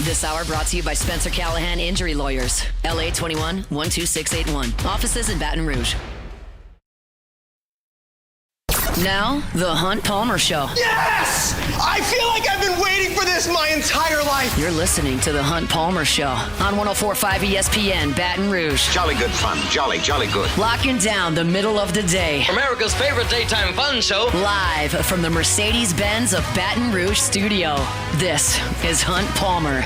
This hour brought to you by Spencer Callahan Injury Lawyers. LA 21-12681. Offices in Baton Rouge. Now, the Hunt Palmer Show. Yes! I feel like I've been waiting for this my entire life. You're listening to the Hunt Palmer Show on 104.5 ESPN Baton Rouge. Jolly good fun. Jolly good. Locking down the middle of the day. America's favorite daytime fun show. Live from the Mercedes-Benz of Baton Rouge studio. This is Hunt Palmer.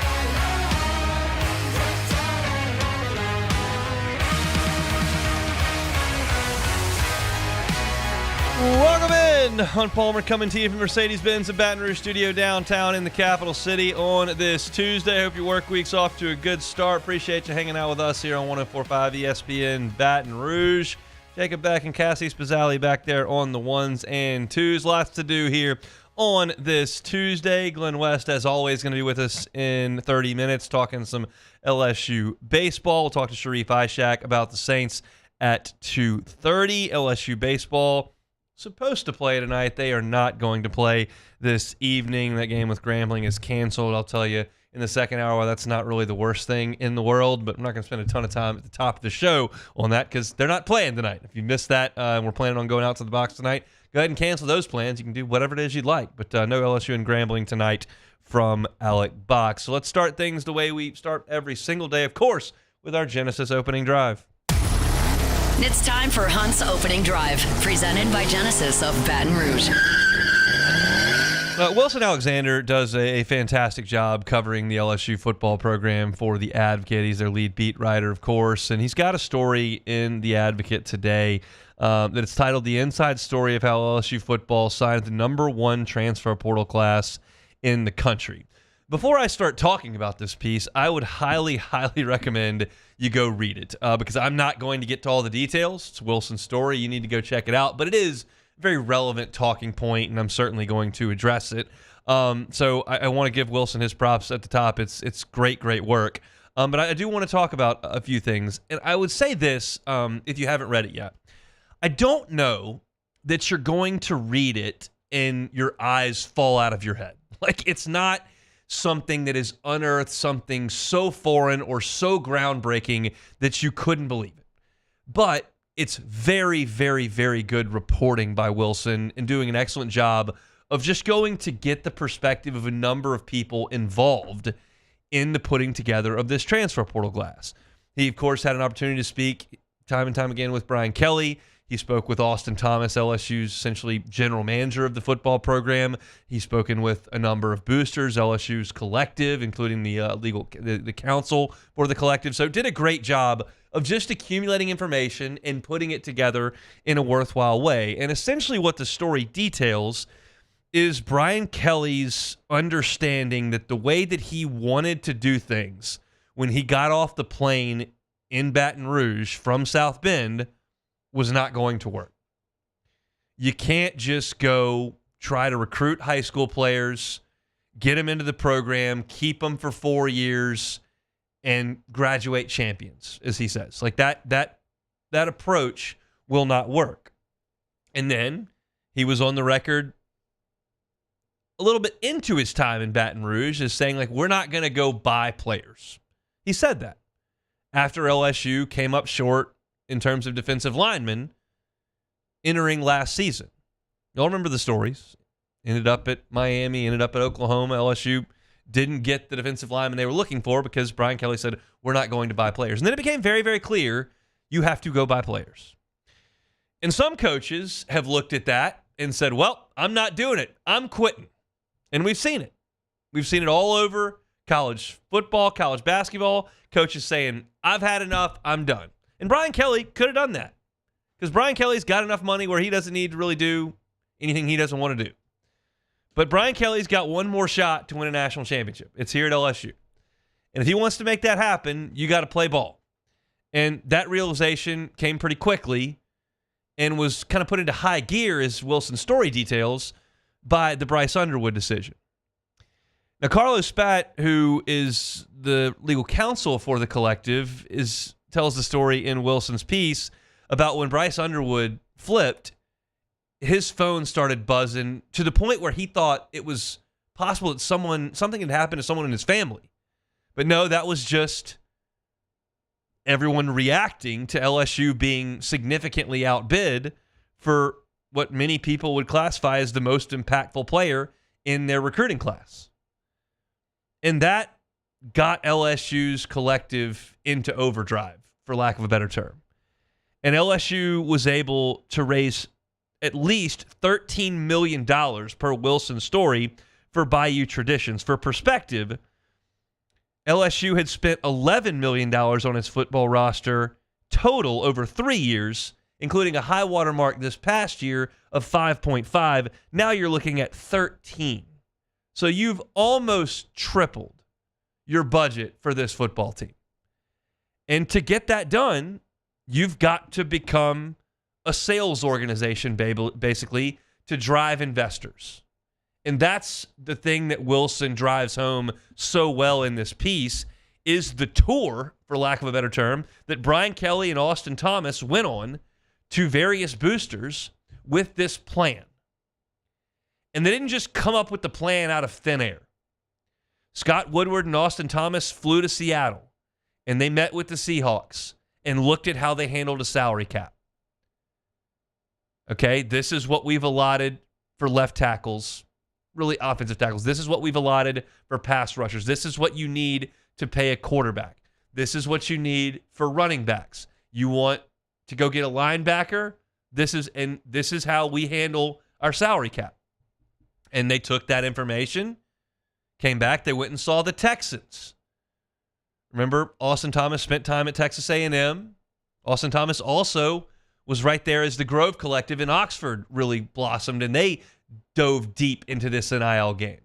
Welcome in. Hunt Palmer coming to you from Mercedes-Benz of Baton Rouge studio downtown in the capital city on this Tuesday. Hope your work week's off to a good start. Appreciate you hanging out with us here on 104.5 ESPN Baton Rouge. Jacob Beck and Cassie Spazzali back there on the ones and twos. Lots to do here on this Tuesday. Glenn West, as always, going to be with us in 30 minutes talking some LSU baseball. We'll talk to Sheree Aishak about the Saints at 2:30. LSU baseball supposed to play tonight. They are not going to play this evening. That game with Grambling is canceled. I'll tell you in the second hour why that's not really the worst thing in the world, but I'm not going to spend a ton of time at the top of the show on that because they're not playing tonight. If you missed that, we're planning on going out to the box tonight. Go ahead and cancel those plans. You can do whatever it is you'd like, but no LSU and Grambling tonight from Alec Box. So let's start things the way we start every single day, of course, with our Genesis opening drive. It's time for Hunt's Opening Drive, presented by Genesis of Baton Rouge. Wilson Alexander does a fantastic job covering the LSU football program for The Advocate. He's their lead beat writer, of course, and he's got a story in The Advocate today that is titled The Inside Story of How LSU Football Signed the #1 transfer portal class in the country. Before I start talking about this piece, I would highly, highly recommend you go read it because I'm not going to get to all the details. It's Wilson's story. You need to go check it out. But it is a very relevant talking point, and I'm certainly going to address it. So I want to give Wilson his props at the top. It's great, great work. But I do want to talk about a few things. And I would say this, if you haven't read it yet. I don't know that you're going to read it and your eyes fall out of your head. Like, it's not something that has unearthed something so foreign or so groundbreaking that you couldn't believe it. But it's very, very, very good reporting by Wilson and doing an excellent job of just going to get the perspective of a number of people involved in the putting together of this transfer portal class. He, of course, had an opportunity to speak time and time again with Brian Kelly. He spoke with Austin Thomas, LSU's essentially general manager of the football program. He's spoken with a number of boosters, LSU's collective, including the council for the collective. So did a great job of just accumulating information and putting it together in a worthwhile way. And essentially what the story details is Brian Kelly's understanding that the way that he wanted to do things when he got off the plane in Baton Rouge from South Bend was not going to work. You can't just go try to recruit high school players, get them into the program, keep them for 4 years, and graduate champions, as he says. Like that approach will not work. And then he was on the record a little bit into his time in Baton Rouge as saying, like, we're not going to go buy players. He said that after LSU came up short in terms of defensive linemen entering last season. Y'all remember the stories. Ended up at Miami, ended up at Oklahoma. LSU didn't get the defensive lineman they were looking for because Brian Kelly said, we're not going to buy players. And then it became very, very clear you have to go buy players. And some coaches have looked at that and said, well, I'm not doing it. I'm quitting. And we've seen it. We've seen it all over college football, college basketball. Coaches saying, I've had enough. I'm done. And Brian Kelly could have done that because Brian Kelly's got enough money where he doesn't need to really do anything he doesn't want to do. But Brian Kelly's got one more shot to win a national championship. It's here at LSU. And if he wants to make that happen, you got to play ball. And that realization came pretty quickly and was kind of put into high gear, as Wilson's story details, by the Bryce Underwood decision. Now, Carlos Spat, who is the legal counsel for the collective, tells the story in Wilson's piece about when Bryce Underwood flipped, his phone started buzzing to the point where he thought it was possible that something had happened to someone in his family. But no, that was just everyone reacting to LSU being significantly outbid for what many people would classify as the most impactful player in their recruiting class. And that got LSU's collective into overdrive, for lack of a better term. And LSU was able to raise at least $13 million per Wilson's story for Bayou Traditions. For perspective, LSU had spent $11 million on its football roster total over 3 years, including a high water mark this past year of 5.5. Now you're looking at 13. So you've almost tripled your budget for this football team. And to get that done, you've got to become a sales organization, basically, to drive investors. And that's the thing that Wilson drives home so well in this piece, is the tour, for lack of a better term, that Brian Kelly and Austin Thomas went on to various boosters with this plan. And they didn't just come up with the plan out of thin air. Scott Woodward and Austin Thomas flew to Seattle, and they met with the Seahawks and looked at how they handled a salary cap. Okay, this is what we've allotted for left tackles, really offensive tackles. This is what we've allotted for pass rushers. This is what you need to pay a quarterback. This is what you need for running backs. You want to go get a linebacker? This is how we handle our salary cap. And they took that information, came back, they went and saw the Texans. Remember, Austin Thomas spent time at Texas A&M. Austin Thomas also was right there as the Grove Collective in Oxford really blossomed, and they dove deep into this NIL game.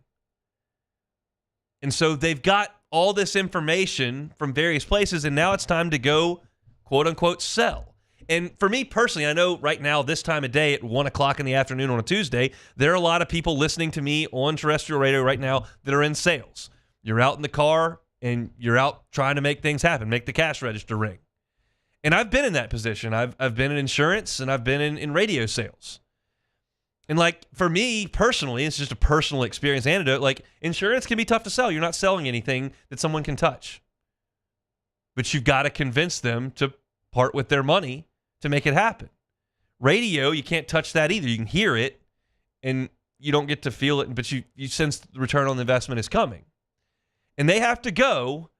And so they've got all this information from various places, and now it's time to go, quote-unquote, sell. And for me personally, I know right now, this time of day at 1 o'clock in the afternoon on a Tuesday, there are a lot of people listening to me on terrestrial radio right now that are in sales. You're out in the car, and you're out trying to make things happen, make the cash register ring. And I've been in that position. I've been in insurance, and I've been in radio sales. And like, for me personally, it's just a personal experience anecdote. Like, insurance can be tough to sell. You're not selling anything that someone can touch. But you've got to convince them to part with their money to make it happen. Radio, you can't touch that either. You can hear it, and you don't get to feel it, but you sense the return on the investment is coming. And they have to go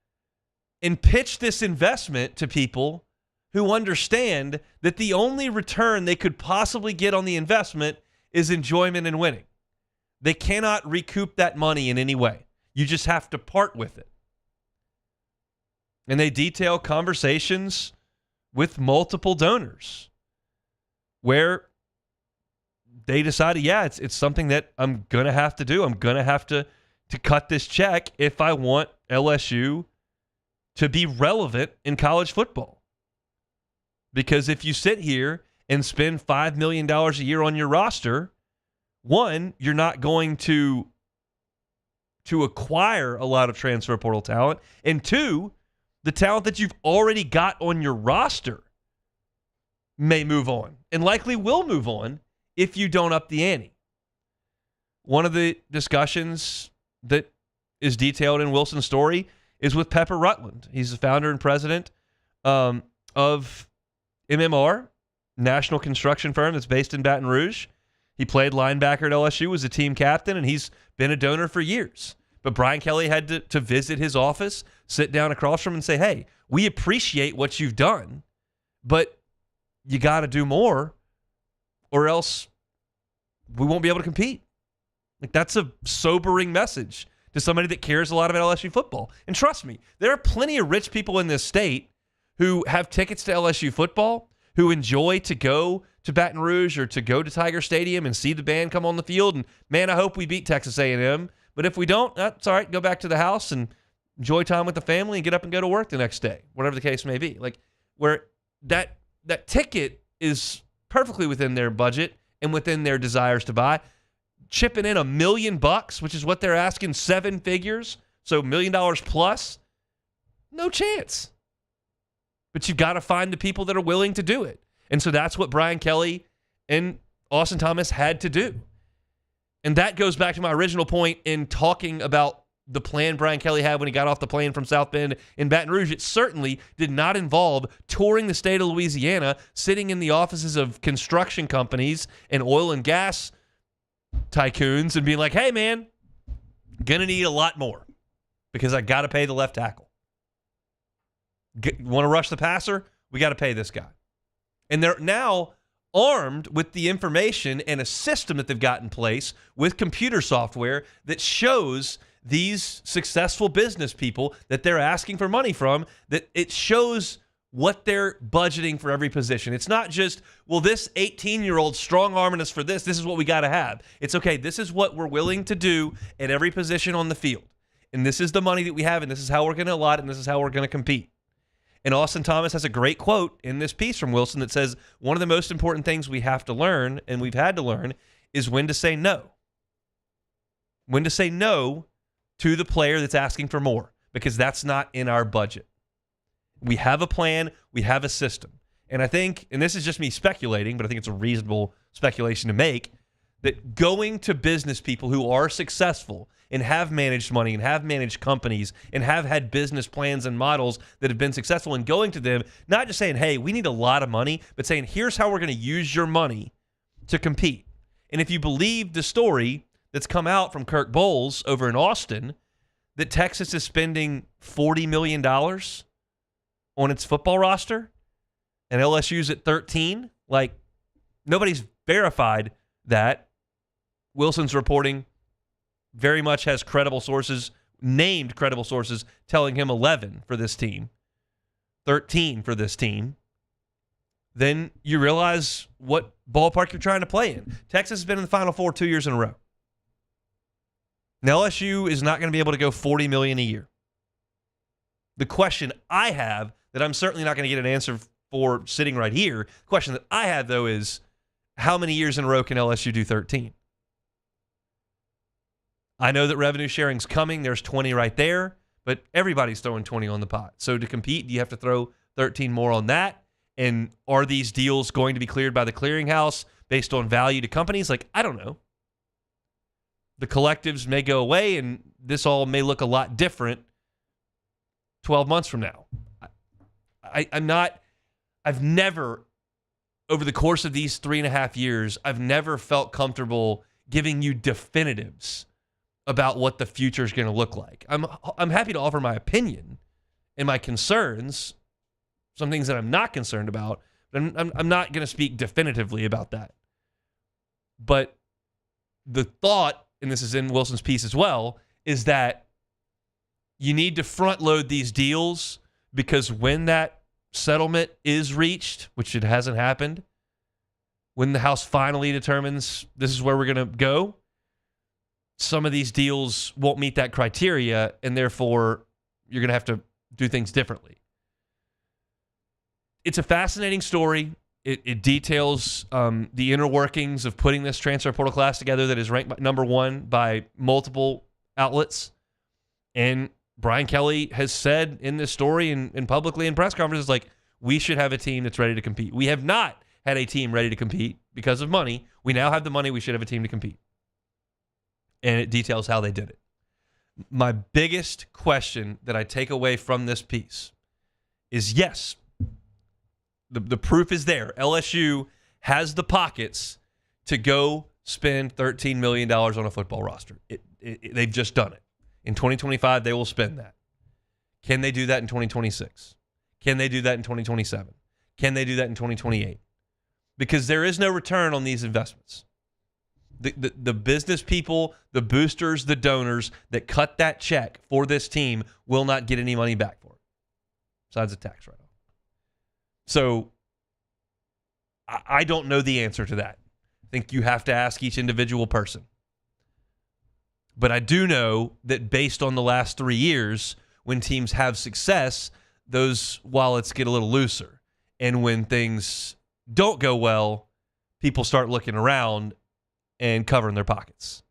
and pitch this investment to people who understand that the only return they could possibly get on the investment is enjoyment and winning. They cannot recoup that money in any way. You just have to part with it. And they detail conversations with multiple donors where they decided, yeah, it's something that I'm going to have to do. I'm going to have to cut this check if I want LSU to be relevant in college football. Because if you sit here and spend $5 million a year on your roster, one, you're not going to acquire a lot of transfer portal talent, and two, the talent that you've already got on your roster may move on, and likely will move on if you don't up the ante. One of the discussions that is detailed in Wilson's story is with Pepper Rutland. He's the founder and president of MMR, national construction firm that's based in Baton Rouge. He played linebacker at LSU, was a team captain, and he's been a donor for years. But Brian Kelly had to visit his office, sit down across from him and say, hey, we appreciate what you've done, but you got to do more or else we won't be able to compete. Like, that's a sobering message to somebody that cares a lot about LSU football. And trust me, there are plenty of rich people in this state who have tickets to LSU football, who enjoy to go to Baton Rouge or to go to Tiger Stadium and see the band come on the field. And, man, I hope we beat Texas A&M. But if we don't, that's all right. Go back to the house and enjoy time with the family and get up and go to work the next day, whatever the case may be. Like, where that ticket is perfectly within their budget and within their desires to buy. Chipping in $1 million, which is what they're asking, 7 figures, so $1 million plus, no chance. But you've got to find the people that are willing to do it. And so that's what Brian Kelly and Austin Thomas had to do. And that goes back to my original point in talking about the plan Brian Kelly had when he got off the plane from South Bend in Baton Rouge. It certainly did not involve touring the state of Louisiana, sitting in the offices of construction companies and oil and gas tycoons and being like, hey, man, going to need a lot more because I got to pay the left tackle. Want to rush the passer? We got to pay this guy. And they're now armed with the information and a system that they've got in place with computer software that shows these successful business people that they're asking for money from, that it shows what they're budgeting for every position. It's not just, well, this 18-year-old strong-arming us for this. This is what we got to have. It's okay. This is what we're willing to do at every position on the field. And this is the money that we have, and this is how we're going to allot it, and this is how we're going to compete. And Austin Thomas has a great quote in this piece from Wilson that says, one of the most important things we have to learn, and we've had to learn, is when to say no. When to say no to the player that's asking for more, because that's not in our budget. We have a plan. We have a system. And I think, and this is just me speculating, but I think it's a reasonable speculation to make, that going to business people who are successful and have managed money and have managed companies and have had business plans and models that have been successful, and going to them, not just saying, hey, we need a lot of money, but saying, here's how we're going to use your money to compete. And if you believe the story that's come out from Kirk Bowles over in Austin, that Texas is spending $40 million on its football roster and LSU's at 13, like, nobody's verified that. Wilson's reporting very much has credible sources, named credible sources, telling him 11 for this team, 13 for this team. Then you realize what ballpark you're trying to play in. Texas has been in the Final Four 2 years in a row. Now, LSU is not going to be able to go $40 million a year. The question I have, that I'm certainly not going to get an answer for sitting right here, the question that I have, though, is how many years in a row can LSU do 13? I know that revenue sharing's coming. There's 20 right there, but everybody's throwing 20 on the pot. So to compete, you have to throw 13 more on that. And are these deals going to be cleared by the clearinghouse based on value to companies? Like, I don't know. The collectives may go away, and this all may look a lot different 12 months from now. I've never, over the course of these 3.5 years, I've never felt comfortable giving you definitives about what the future is going to look like. I'm happy to offer my opinion and my concerns, some things that I'm not concerned about, but I'm not going to speak definitively about that. But the thought, and this is in Wilson's piece as well, is that you need to front load these deals, because when that settlement is reached, which it hasn't happened, when the House finally determines this is where we're going to go, some of these deals won't meet that criteria, and therefore you're going to have to do things differently. It's a fascinating story. It details the inner workings of putting this transfer portal class together that is ranked number one by multiple outlets. And Brian Kelly has said in this story and publicly in press conferences, like, we should have a team that's ready to compete. We have not had a team ready to compete because of money. We now have the money. We should have a team to compete. And it details how they did it. My biggest question that I take away from this piece is, yes, the proof is there. LSU has the pockets to go spend $13 million on a football roster. They've just done it. In 2025, they will spend that. Can they do that in 2026? Can they do that in 2027? Can they do that in 2028? Because there is no return on these investments. The business people, the boosters, the donors that cut that check for this team will not get any money back for it, besides a tax write-off. So I don't know the answer to that. I think you have to ask each individual person. But I do know that based on the last 3 years, when teams have success, those wallets get a little looser. And when things don't go well, people start looking around and covering their pockets.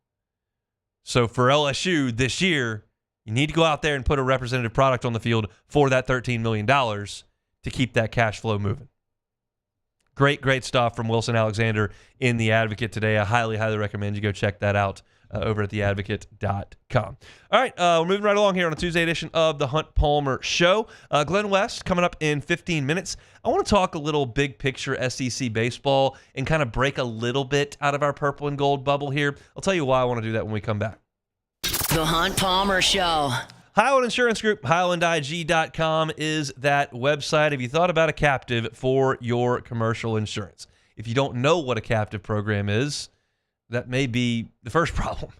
So for LSU this year, you need to go out there and put a representative product on the field for that $13 million to keep that cash flow moving. Great stuff from Wilson Alexander in The Advocate today. I highly recommend you go check that out over at theadvocate.com. All right, we're moving right along here on a Tuesday edition of the Hunt Palmer Show. Glenn West coming up in 15 minutes. I want to talk a little big picture SEC baseball and kind of break a little bit out of our purple and gold bubble here. I'll tell you why I want to do that when we come back. The Hunt Palmer Show. Highland Insurance Group, HighlandIG.com is that website. Have you thought about a captive for your commercial insurance? If you don't know what a captive program is, that may be the first problem.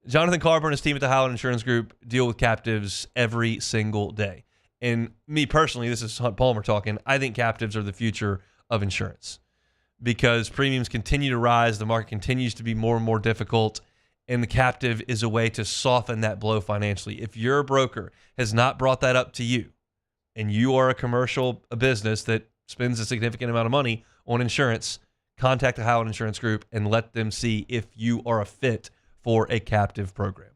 Jonathan Carver and his team at the Highland Insurance Group deal with captives every single day. And me personally, this is Hunt Palmer talking, I think captives are the future of insurance because premiums continue to rise, the market continues to be more and more difficult, and the captive is a way to soften that blow financially. If your broker has not brought that up to you, and you are a business that spends a significant amount of money on insurance, contact the Highland Insurance Group and let them see if you are a fit for a captive program.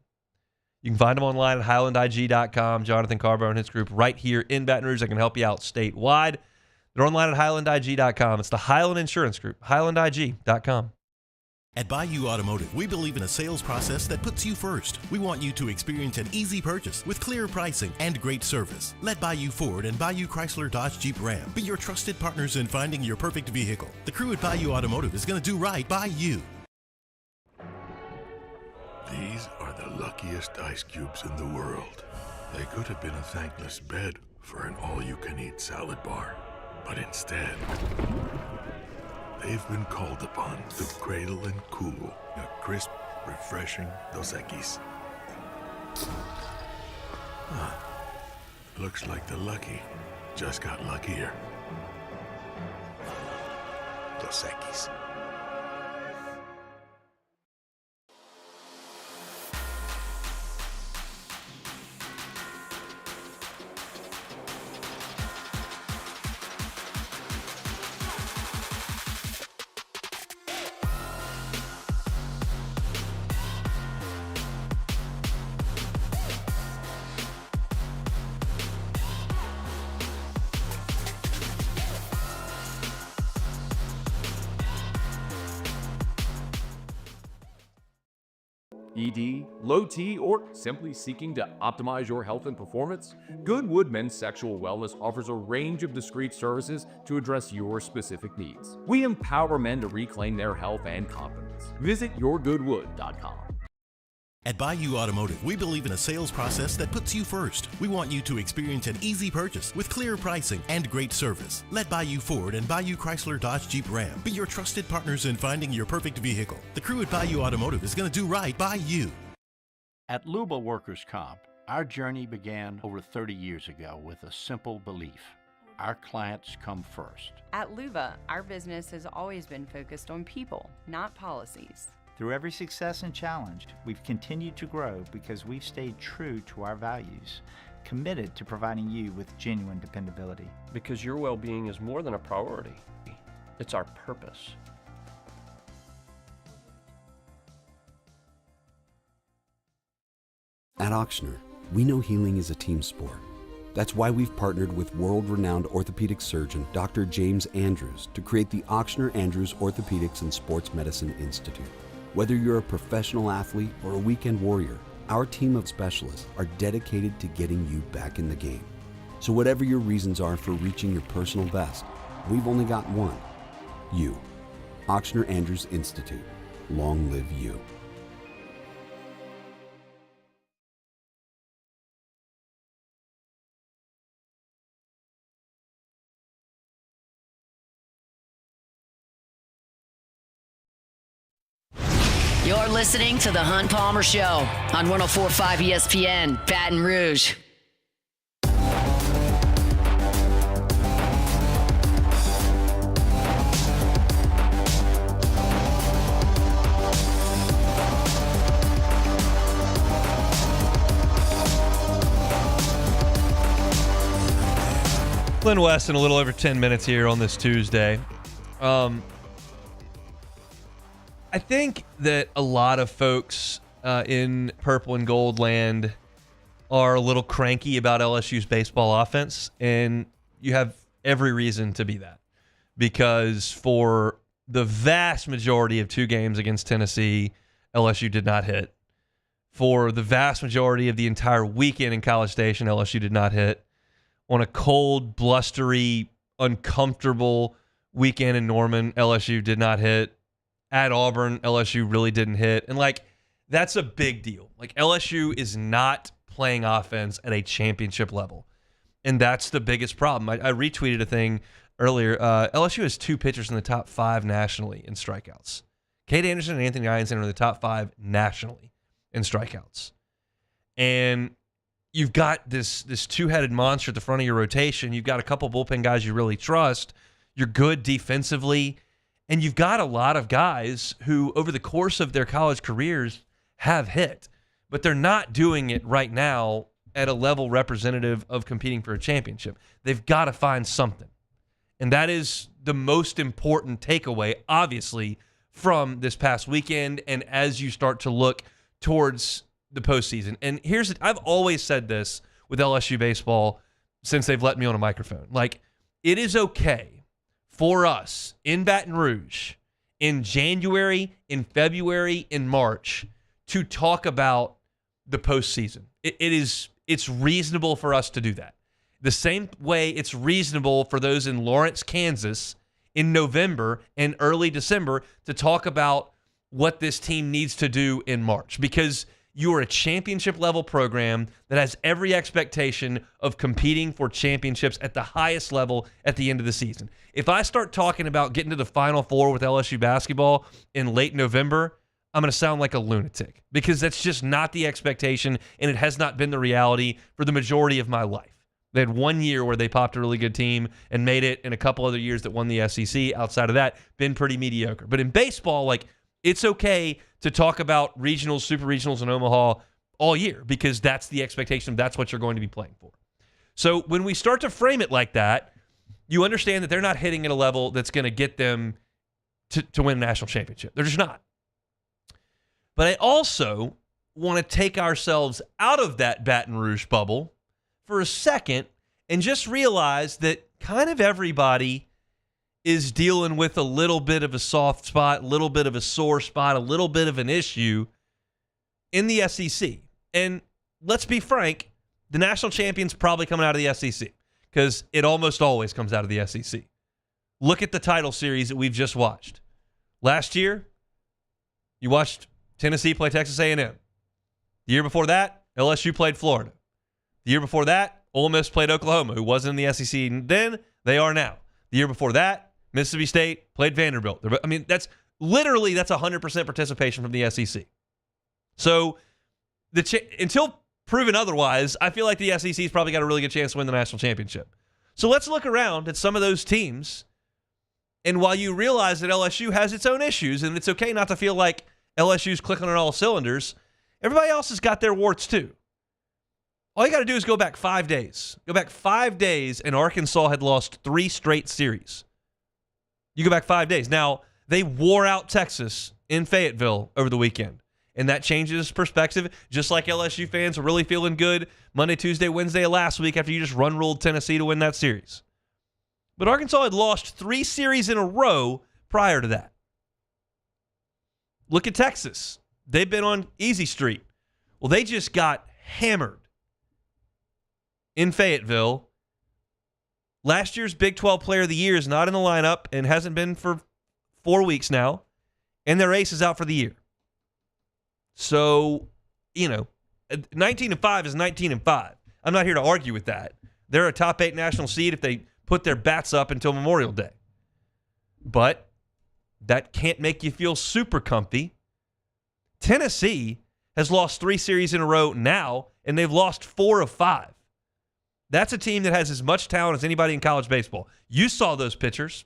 You can find them online at HighlandIG.com. Jonathan Carbo and his group right here in Baton Rouge. They can help you out statewide. They're online at HighlandIG.com. It's the Highland Insurance Group, HighlandIG.com. At Bayou Automotive, we believe in a sales process that puts you first. We want you to experience an easy purchase with clear pricing and great service. Let Bayou Ford and Bayou Chrysler Dodge Jeep Ram be your trusted partners in finding your perfect vehicle. The crew at Bayou Automotive is going to do right by you. These are the luckiest ice cubes in the world. They could have been a thankless bed for an all-you-can-eat salad bar. But instead, they've been called upon to cradle and cool a crisp, refreshing Dos Equis. Looks like the lucky just got luckier. Dos Equis. ED, low T, or simply seeking to optimize your health and performance? Goodwood Men's Sexual Wellness offers a range of discreet services to address your specific needs. We empower men to reclaim their health and confidence. Visit yourgoodwood.com. At Bayou Automotive, we believe in a sales process that puts you first. We want you to experience an easy purchase with clear pricing and great service. Let Bayou Ford and Bayou Chrysler Dodge Jeep Ram be your trusted partners in finding your perfect vehicle. The crew at Bayou Automotive is going to do right by you. At Luba Workers' Comp, our journey began over 30 years ago with a simple belief. Our clients come first. At Luba, our business has always been focused on people, not policies. Through every success and challenge, we've continued to grow because we've stayed true to our values, committed to providing you with genuine dependability. Because your well-being is more than a priority. It's our purpose. At Ochsner, we know healing is a team sport. That's why we've partnered with world-renowned orthopedic surgeon Dr. James Andrews to create the Ochsner Andrews Orthopedics and Sports Medicine Institute. Whether you're a professional athlete or a weekend warrior, our team of specialists are dedicated to getting you back in the game. So whatever your reasons are for reaching your personal best, we've only got one: you. Ochsner Andrews Institute. Long live you. You're listening to The Hunt Palmer Show on 104.5 ESPN, Baton Rouge. Glenn West in a little over 10 minutes here on this Tuesday. I think that a lot of folks in purple and gold land are a little cranky about LSU's baseball offense, and you have every reason to be that, because for the vast majority of two games against Tennessee, LSU did not hit. for the vast majority of the entire weekend in College Station, LSU did not hit. On a cold, blustery, uncomfortable weekend in Norman, LSU did not hit. At Auburn, LSU really didn't hit. And, that's a big deal. LSU is not playing offense at a championship level. And that's the biggest problem. I retweeted a thing earlier. LSU has 2 pitchers in the top 5 nationally in strikeouts. Cade Anderson and Anthony Ianson are in the top 5 nationally in strikeouts. And you've got this two-headed monster at the front of your rotation. You've got a couple bullpen guys you really trust. You're good defensively. And you've got a lot of guys who, over the course of their college careers, have hit. But they're not doing it right now at a level representative of competing for a championship. They've got to find something. And that is the most important takeaway, obviously, from this past weekend and as you start to look towards the postseason. And I've always said this with LSU baseball since they've let me on a microphone. It is okay for us in Baton Rouge in January, in February, in March to talk about the postseason. It's reasonable for us to do that. The same way it's reasonable for those in Lawrence, Kansas in November and early December to talk about what this team needs to do in March, because you are a championship level program that has every expectation of competing for championships at the highest level at the end of the season. If I start talking about getting to the Final Four with LSU basketball in late November, I'm going to sound like a lunatic, because that's just not the expectation, and it has not been the reality for the majority of my life. They had 1 year where they popped a really good team and made it, and a couple other years that won the SEC. Outside of that, been pretty mediocre. But in baseball, it's okay to talk about regionals, super regionals in Omaha all year, because that's the expectation. That's what you're going to be playing for. So when we start to frame it like that, you understand that they're not hitting at a level that's going to get them to win a national championship. They're just not. But I also want to take ourselves out of that Baton Rouge bubble for a second and just realize that kind of everybody is dealing with a little bit of a soft spot, a little bit of a sore spot, a little bit of an issue in the SEC. And let's be frank, the national champion's probably coming out of the SEC, because it almost always comes out of the SEC. Look at the title series that we've just watched. Last year, you watched Tennessee play Texas A&M. The year before that, LSU played Florida. The year before that, Ole Miss played Oklahoma, who wasn't in the SEC then. They are now. The year before that, Mississippi State played Vanderbilt. That's 100% participation from the SEC. So until proven otherwise, I feel like the SEC's probably got a really good chance to win the national championship. So let's look around at some of those teams. And while you realize that LSU has its own issues, and it's okay not to feel like LSU's clicking on all cylinders, everybody else has got their warts too. All you got to do is go back 5 days. Go back 5 days, and Arkansas had lost 3 straight series. You go back 5 days. Now, they wore out Texas in Fayetteville over the weekend, and that changes perspective, just like LSU fans were really feeling good Monday, Tuesday, Wednesday of last week after you just run-ruled Tennessee to win that series. But Arkansas had lost 3 series in a row prior to that. Look at Texas. They've been on easy street. Well, they just got hammered in Fayetteville. Last year's Big 12 Player of the Year is not in the lineup and hasn't been for 4 weeks now, and their ace is out for the year. So, 19-5 is 19-5. I'm not here to argue with that. They're a top 8 national seed if they put their bats up until Memorial Day. But that can't make you feel super comfy. Tennessee has lost 3 series in a row now, and they've lost 4 of 5. That's a team that has as much talent as anybody in college baseball. You saw those pitchers.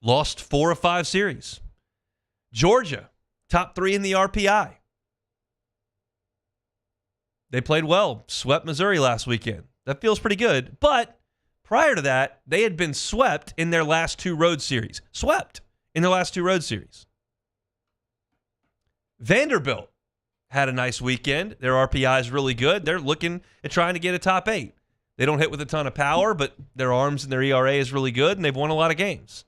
Lost 4 of 5 series. Georgia, top 3 in the RPI. They played well, swept Missouri last weekend. That feels pretty good. But prior to that, they had been swept in their last 2 road series. Swept in their last 2 road series. Vanderbilt had a nice weekend. Their RPI is really good. They're looking at trying to get a top 8. They don't hit with a ton of power, but their arms and their ERA is really good, and they've won a lot of games.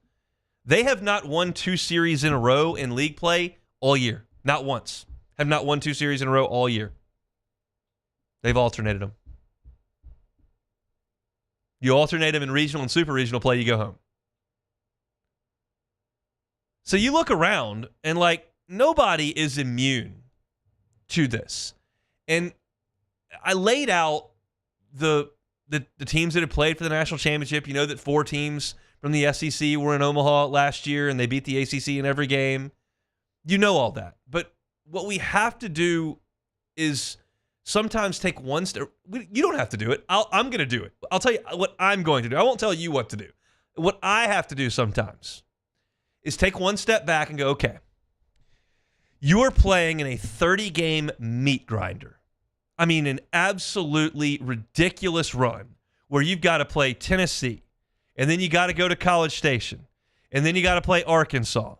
They have not won 2 series in a row in league play all year. Not once. Have not won 2 series in a row all year. They've alternated them. You alternate them in regional and super regional play, you go home. So you look around and, like, nobody is immune to this. And I laid out the teams that had played for the national championship. You know that 4 teams from the SEC were in Omaha last year, and they beat the ACC in every game. You know all that. But what we have to do is sometimes take one step. You don't have to do it. I'm going to do it. I'll tell you what I'm going to do. I won't tell you what to do. What I have to do sometimes is take one step back and go, okay, you are playing in a 30-game meat grinder. I mean, an absolutely ridiculous run where you've got to play Tennessee, and then you got to go to College Station, and then you got to play Arkansas.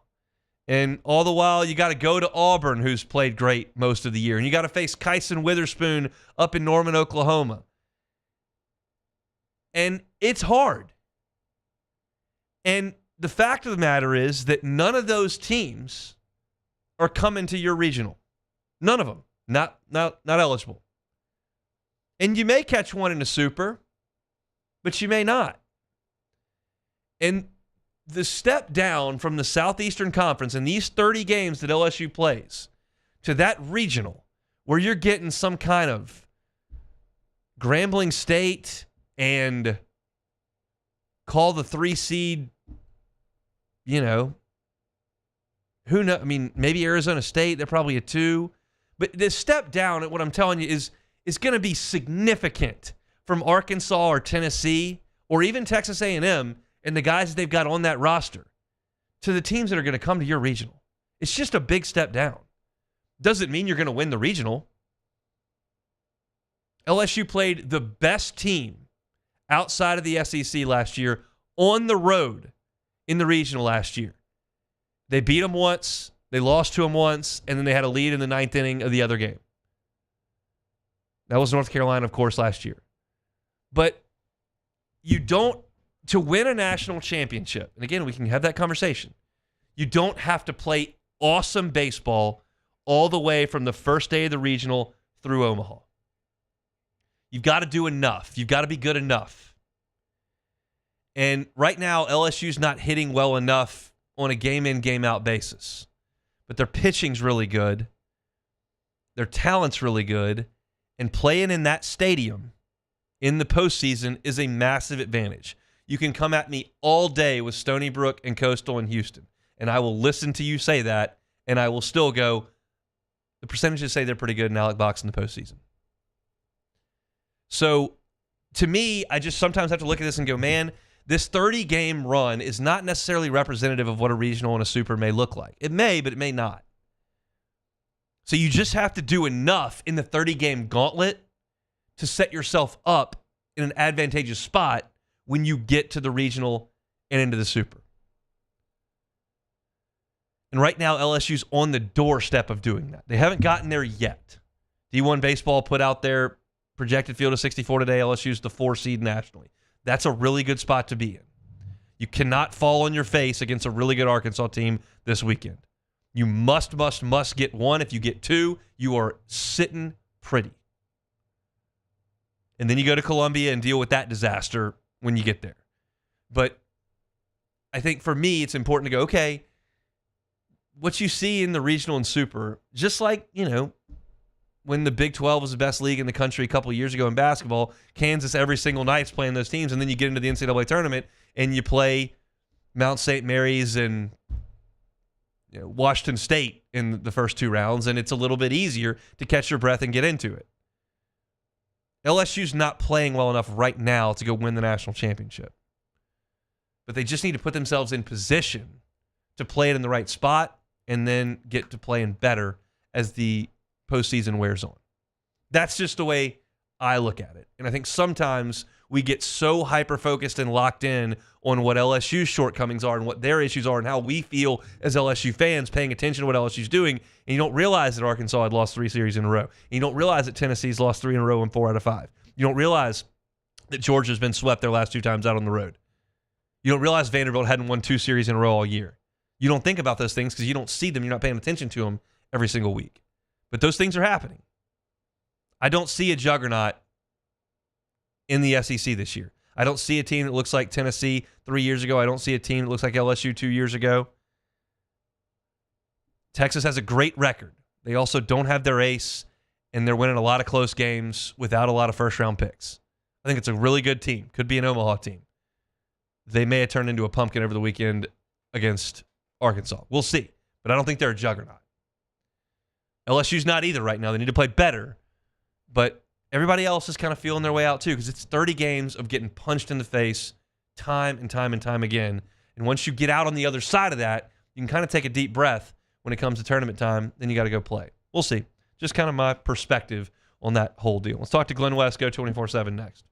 And all the while, you got to go to Auburn, who's played great most of the year. And you got to face Kyson Witherspoon up in Norman, Oklahoma. And it's hard. And the fact of the matter is that none of those teams are coming to your regional. None of them. Not eligible. And you may catch one in a super, but you may not. And the step down from the Southeastern Conference in these 30 games that LSU plays to that regional where you're getting some kind of Grambling State and call the 3 seed, you know, who knows? I mean, maybe Arizona State, they're probably a 2. But this step down, what I'm telling you, is going to be significant from Arkansas or Tennessee or even Texas A&M and the guys that they've got on that roster to the teams that are going to come to your regional. It's just a big step down. Doesn't mean you're going to win the regional. LSU played the best team outside of the SEC last year on the road in the regional last year. They beat them once, they lost to them once, and then they had a lead in the 9th inning of the other game. That was North Carolina, of course, last year. But you don't, to win a national championship, and again, we can have that conversation, you don't have to play awesome baseball all the way from the first day of the regional through Omaha. You've got to do enough. You've got to be good enough. And right now, LSU's not hitting well enough on a game-in, game-out basis. But their pitching's really good. Their talent's really good. And playing in that stadium in the postseason is a massive advantage. You can come at me all day with Stony Brook and Coastal and Houston, and I will listen to you say that, and I will still go, the percentages say they're pretty good in Alec Box in the postseason. So, to me, I just sometimes have to look at this and go, man, this 30-game run is not necessarily representative of what a regional and a super may look like. It may, but it may not. So you just have to do enough in the 30-game gauntlet to set yourself up in an advantageous spot when you get to the regional and into the super. And right now, LSU's on the doorstep of doing that. They haven't gotten there yet. D1 Baseball put out their projected field of 64 today. LSU's the 4 seed nationally. That's a really good spot to be in. You cannot fall on your face against a really good Arkansas team this weekend. You must get 1. If you get 2, you are sitting pretty. And then you go to Columbia and deal with that disaster when you get there. But I think for me, it's important to go, okay, what you see in the regional and super, just like, you know, when the Big 12 was the best league in the country a couple of years ago in basketball, Kansas every single night's playing those teams, and then you get into the NCAA tournament and you play Mount St. Mary's and Washington State in the first 2 rounds, and it's a little bit easier to catch your breath and get into it. LSU's not playing well enough right now to go win the national championship. But they just need to put themselves in position to play it in the right spot and then get to playing better as the postseason wears on. That's just the way I look at it. And I think sometimes we get so hyper-focused and locked in on what LSU's shortcomings are and what their issues are and how we feel as LSU fans paying attention to what LSU's doing, and you don't realize that Arkansas had lost 3 series in a row. And you don't realize that Tennessee's lost 3 in a row and 4 out of 5. You don't realize that Georgia's been swept their last 2 times out on the road. You don't realize Vanderbilt hadn't won 2 series in a row all year. You don't think about those things because you don't see them. You're not paying attention to them every single week. But those things are happening. I don't see a juggernaut in the SEC this year. I don't see a team that looks like Tennessee 3 years ago. I don't see a team that looks like LSU 2 years ago. Texas has a great record. They also don't have their ace, and they're winning a lot of close games without a lot of first-round picks. I think it's a really good team. Could be an Omaha team. They may have turned into a pumpkin over the weekend against Arkansas. We'll see. But I don't think they're a juggernaut. LSU's not either right now. They need to play better. But everybody else is kind of feeling their way out too, because it's 30 games of getting punched in the face time and time and time again. And once you get out on the other side of that, you can kind of take a deep breath when it comes to tournament time. Then you got to go play. We'll see. Just kind of my perspective on that whole deal. Let's talk to Glenn West, Go 24/7 next.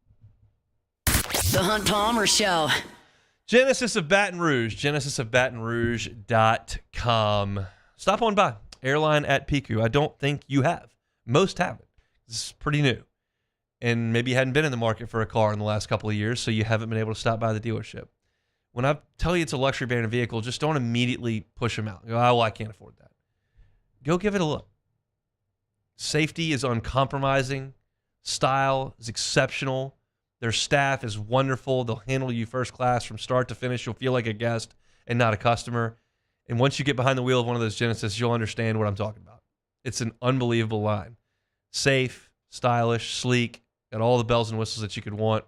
The Hunt Palmer Show. Genesis of Baton Rouge, genesisofbatonrouge.com. Stop on by. Airline at Piku. I don't think you have. Most haven't. This is pretty new. And maybe you hadn't been in the market for a car in the last couple of years, so you haven't been able to stop by the dealership. When I tell you it's a luxury branded vehicle, just don't immediately push them out. Go, oh, well, I can't afford that. Go give it a look. Safety is uncompromising. Style is exceptional. Their staff is wonderful. They'll handle you first class from start to finish. You'll feel like a guest and not a customer. And once you get behind the wheel of one of those Genesis, you'll understand what I'm talking about. It's an unbelievable line. Safe, stylish, sleek, got all the bells and whistles that you could want.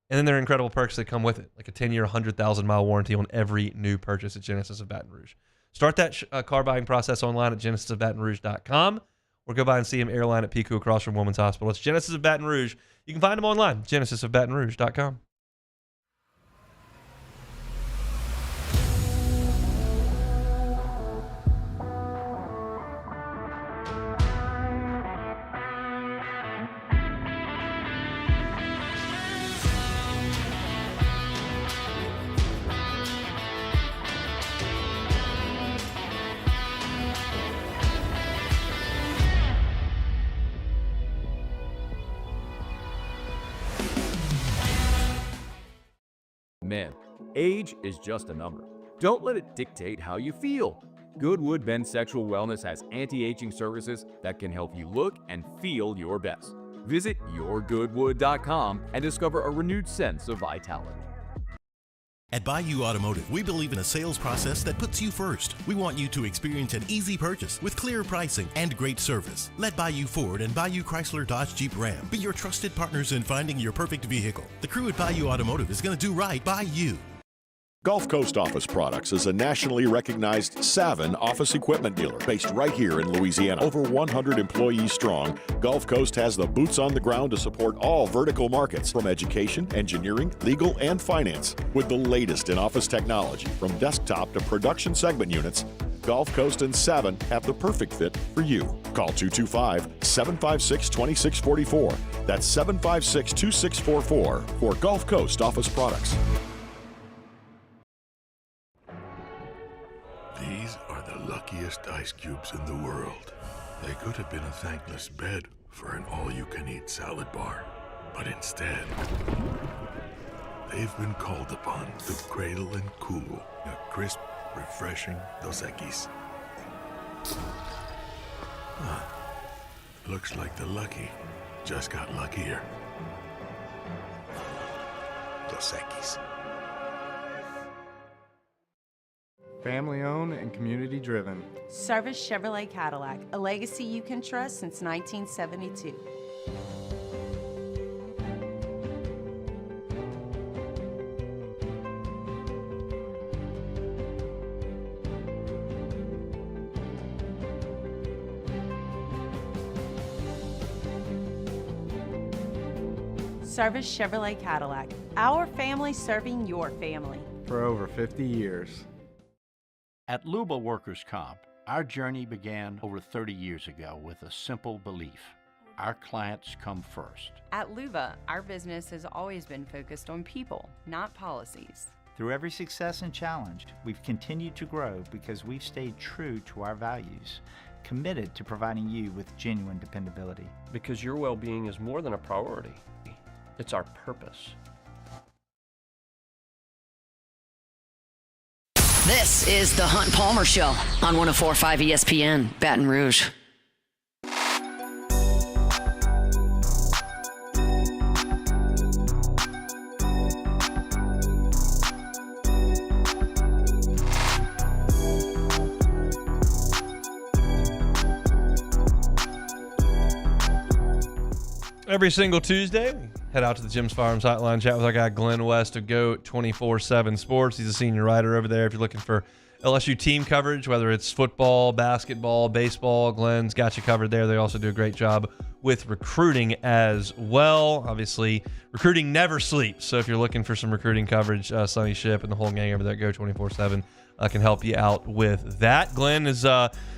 And then there are incredible perks that come with it, like a 10-year, 100,000-mile warranty on every new purchase at Genesis of Baton Rouge. Start that car buying process online at genesisofbatonrouge.com or go by and see him Airline at Piku across from Women's Hospital. It's Genesis of Baton Rouge. You can find them online, genesisofbatonrouge.com. Men, age is just a number. Don't let it dictate how you feel. Goodwood Men's Sexual Wellness has anti-aging services that can help you look and feel your best. Visit yourgoodwood.com and discover a renewed sense of vitality. At Bayou Automotive, we believe in a sales process that puts you first. We want you to experience an easy purchase with clear pricing and great service. Let Bayou Ford and Bayou Chrysler Dodge Jeep Ram be your trusted partners in finding your perfect vehicle. The crew at Bayou Automotive is going to do right by you. Gulf Coast Office Products is a nationally recognized Savin office equipment dealer based right here in Louisiana. Over 100 employees strong, Gulf Coast has the boots on the ground to support all vertical markets, from education, engineering, legal, and finance. With the latest in office technology, from desktop to production segment units, Gulf Coast and Savin have the perfect fit for you. Call 225-756-2644. That's 756-2644 for Gulf Coast Office Products. These are the luckiest ice cubes in the world. They could have been a thankless bed for an all-you-can-eat salad bar. But instead, they've been called upon to cradle and cool a crisp, refreshing Dos Equis. Looks like the lucky just got luckier. Dos Equis. Family owned and community driven. Service Chevrolet Cadillac, a legacy you can trust since 1972. Service Chevrolet Cadillac, our family serving your family. For over 50 years. At Luba Workers' Comp, our journey began over 30 years ago with a simple belief. Our clients come first. At Luba, our business has always been focused on people, not policies. Through every success and challenge, we've continued to grow because we've stayed true to our values, committed to providing you with genuine dependability. Because your well-being is more than a priority. It's our purpose. This is the Hunt Palmer Show on 104.5 ESPN, Baton Rouge. Every single Tuesday, we head out to the Jim's Farms hotline, chat with our guy Glenn West of Go 24/7 Sports. He's a senior writer over there. If you're looking for LSU team coverage, whether it's football, basketball, baseball, Glenn's got you covered there. They also do a great job with recruiting as well. Obviously, recruiting never sleeps. So if you're looking for some recruiting coverage, Sonny Ship and the whole gang over there at Go 24/7 can help you out with that. Glenn is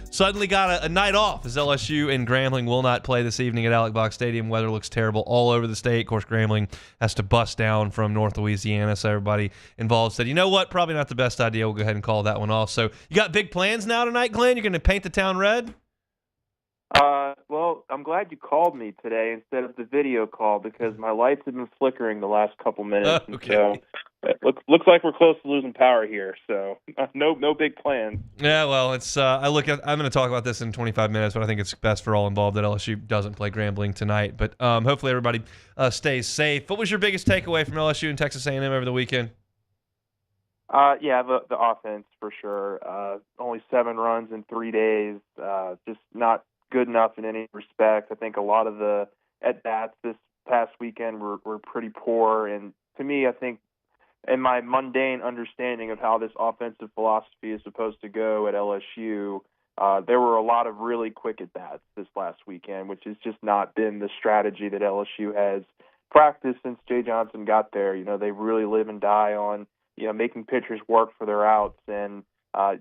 suddenly got a night off as LSU and Grambling will not play this evening at Alex Box Stadium. Weather looks terrible all over the state. Of course, Grambling has to bust down from North Louisiana, so everybody involved said, you know what, probably not the best idea. We'll go ahead and call that one off. So you got big plans now tonight, Glenn? You're going to paint the town red? Well, I'm glad you called me today instead of the video call because my lights have been flickering the last couple minutes. Okay. So it looks like we're close to losing power here. So no big plans. Yeah, well, it's I'm going to talk about this in 25 minutes, but I think it's best for all involved that LSU doesn't play Grambling tonight. But hopefully everybody stays safe. What was your biggest takeaway from LSU and Texas A&M over the weekend? Yeah, the offense for sure. Only 7 runs in 3 days. Just not good enough in any respect. I think a lot of the at-bats this past weekend were pretty poor. And to me, I think in my mundane understanding of how this offensive philosophy is supposed to go at LSU, there were a lot of really quick at-bats this last weekend, which has just not been the strategy that LSU has practiced since Jay Johnson got there. You know, they really live and die on, making pitchers work for their outs, and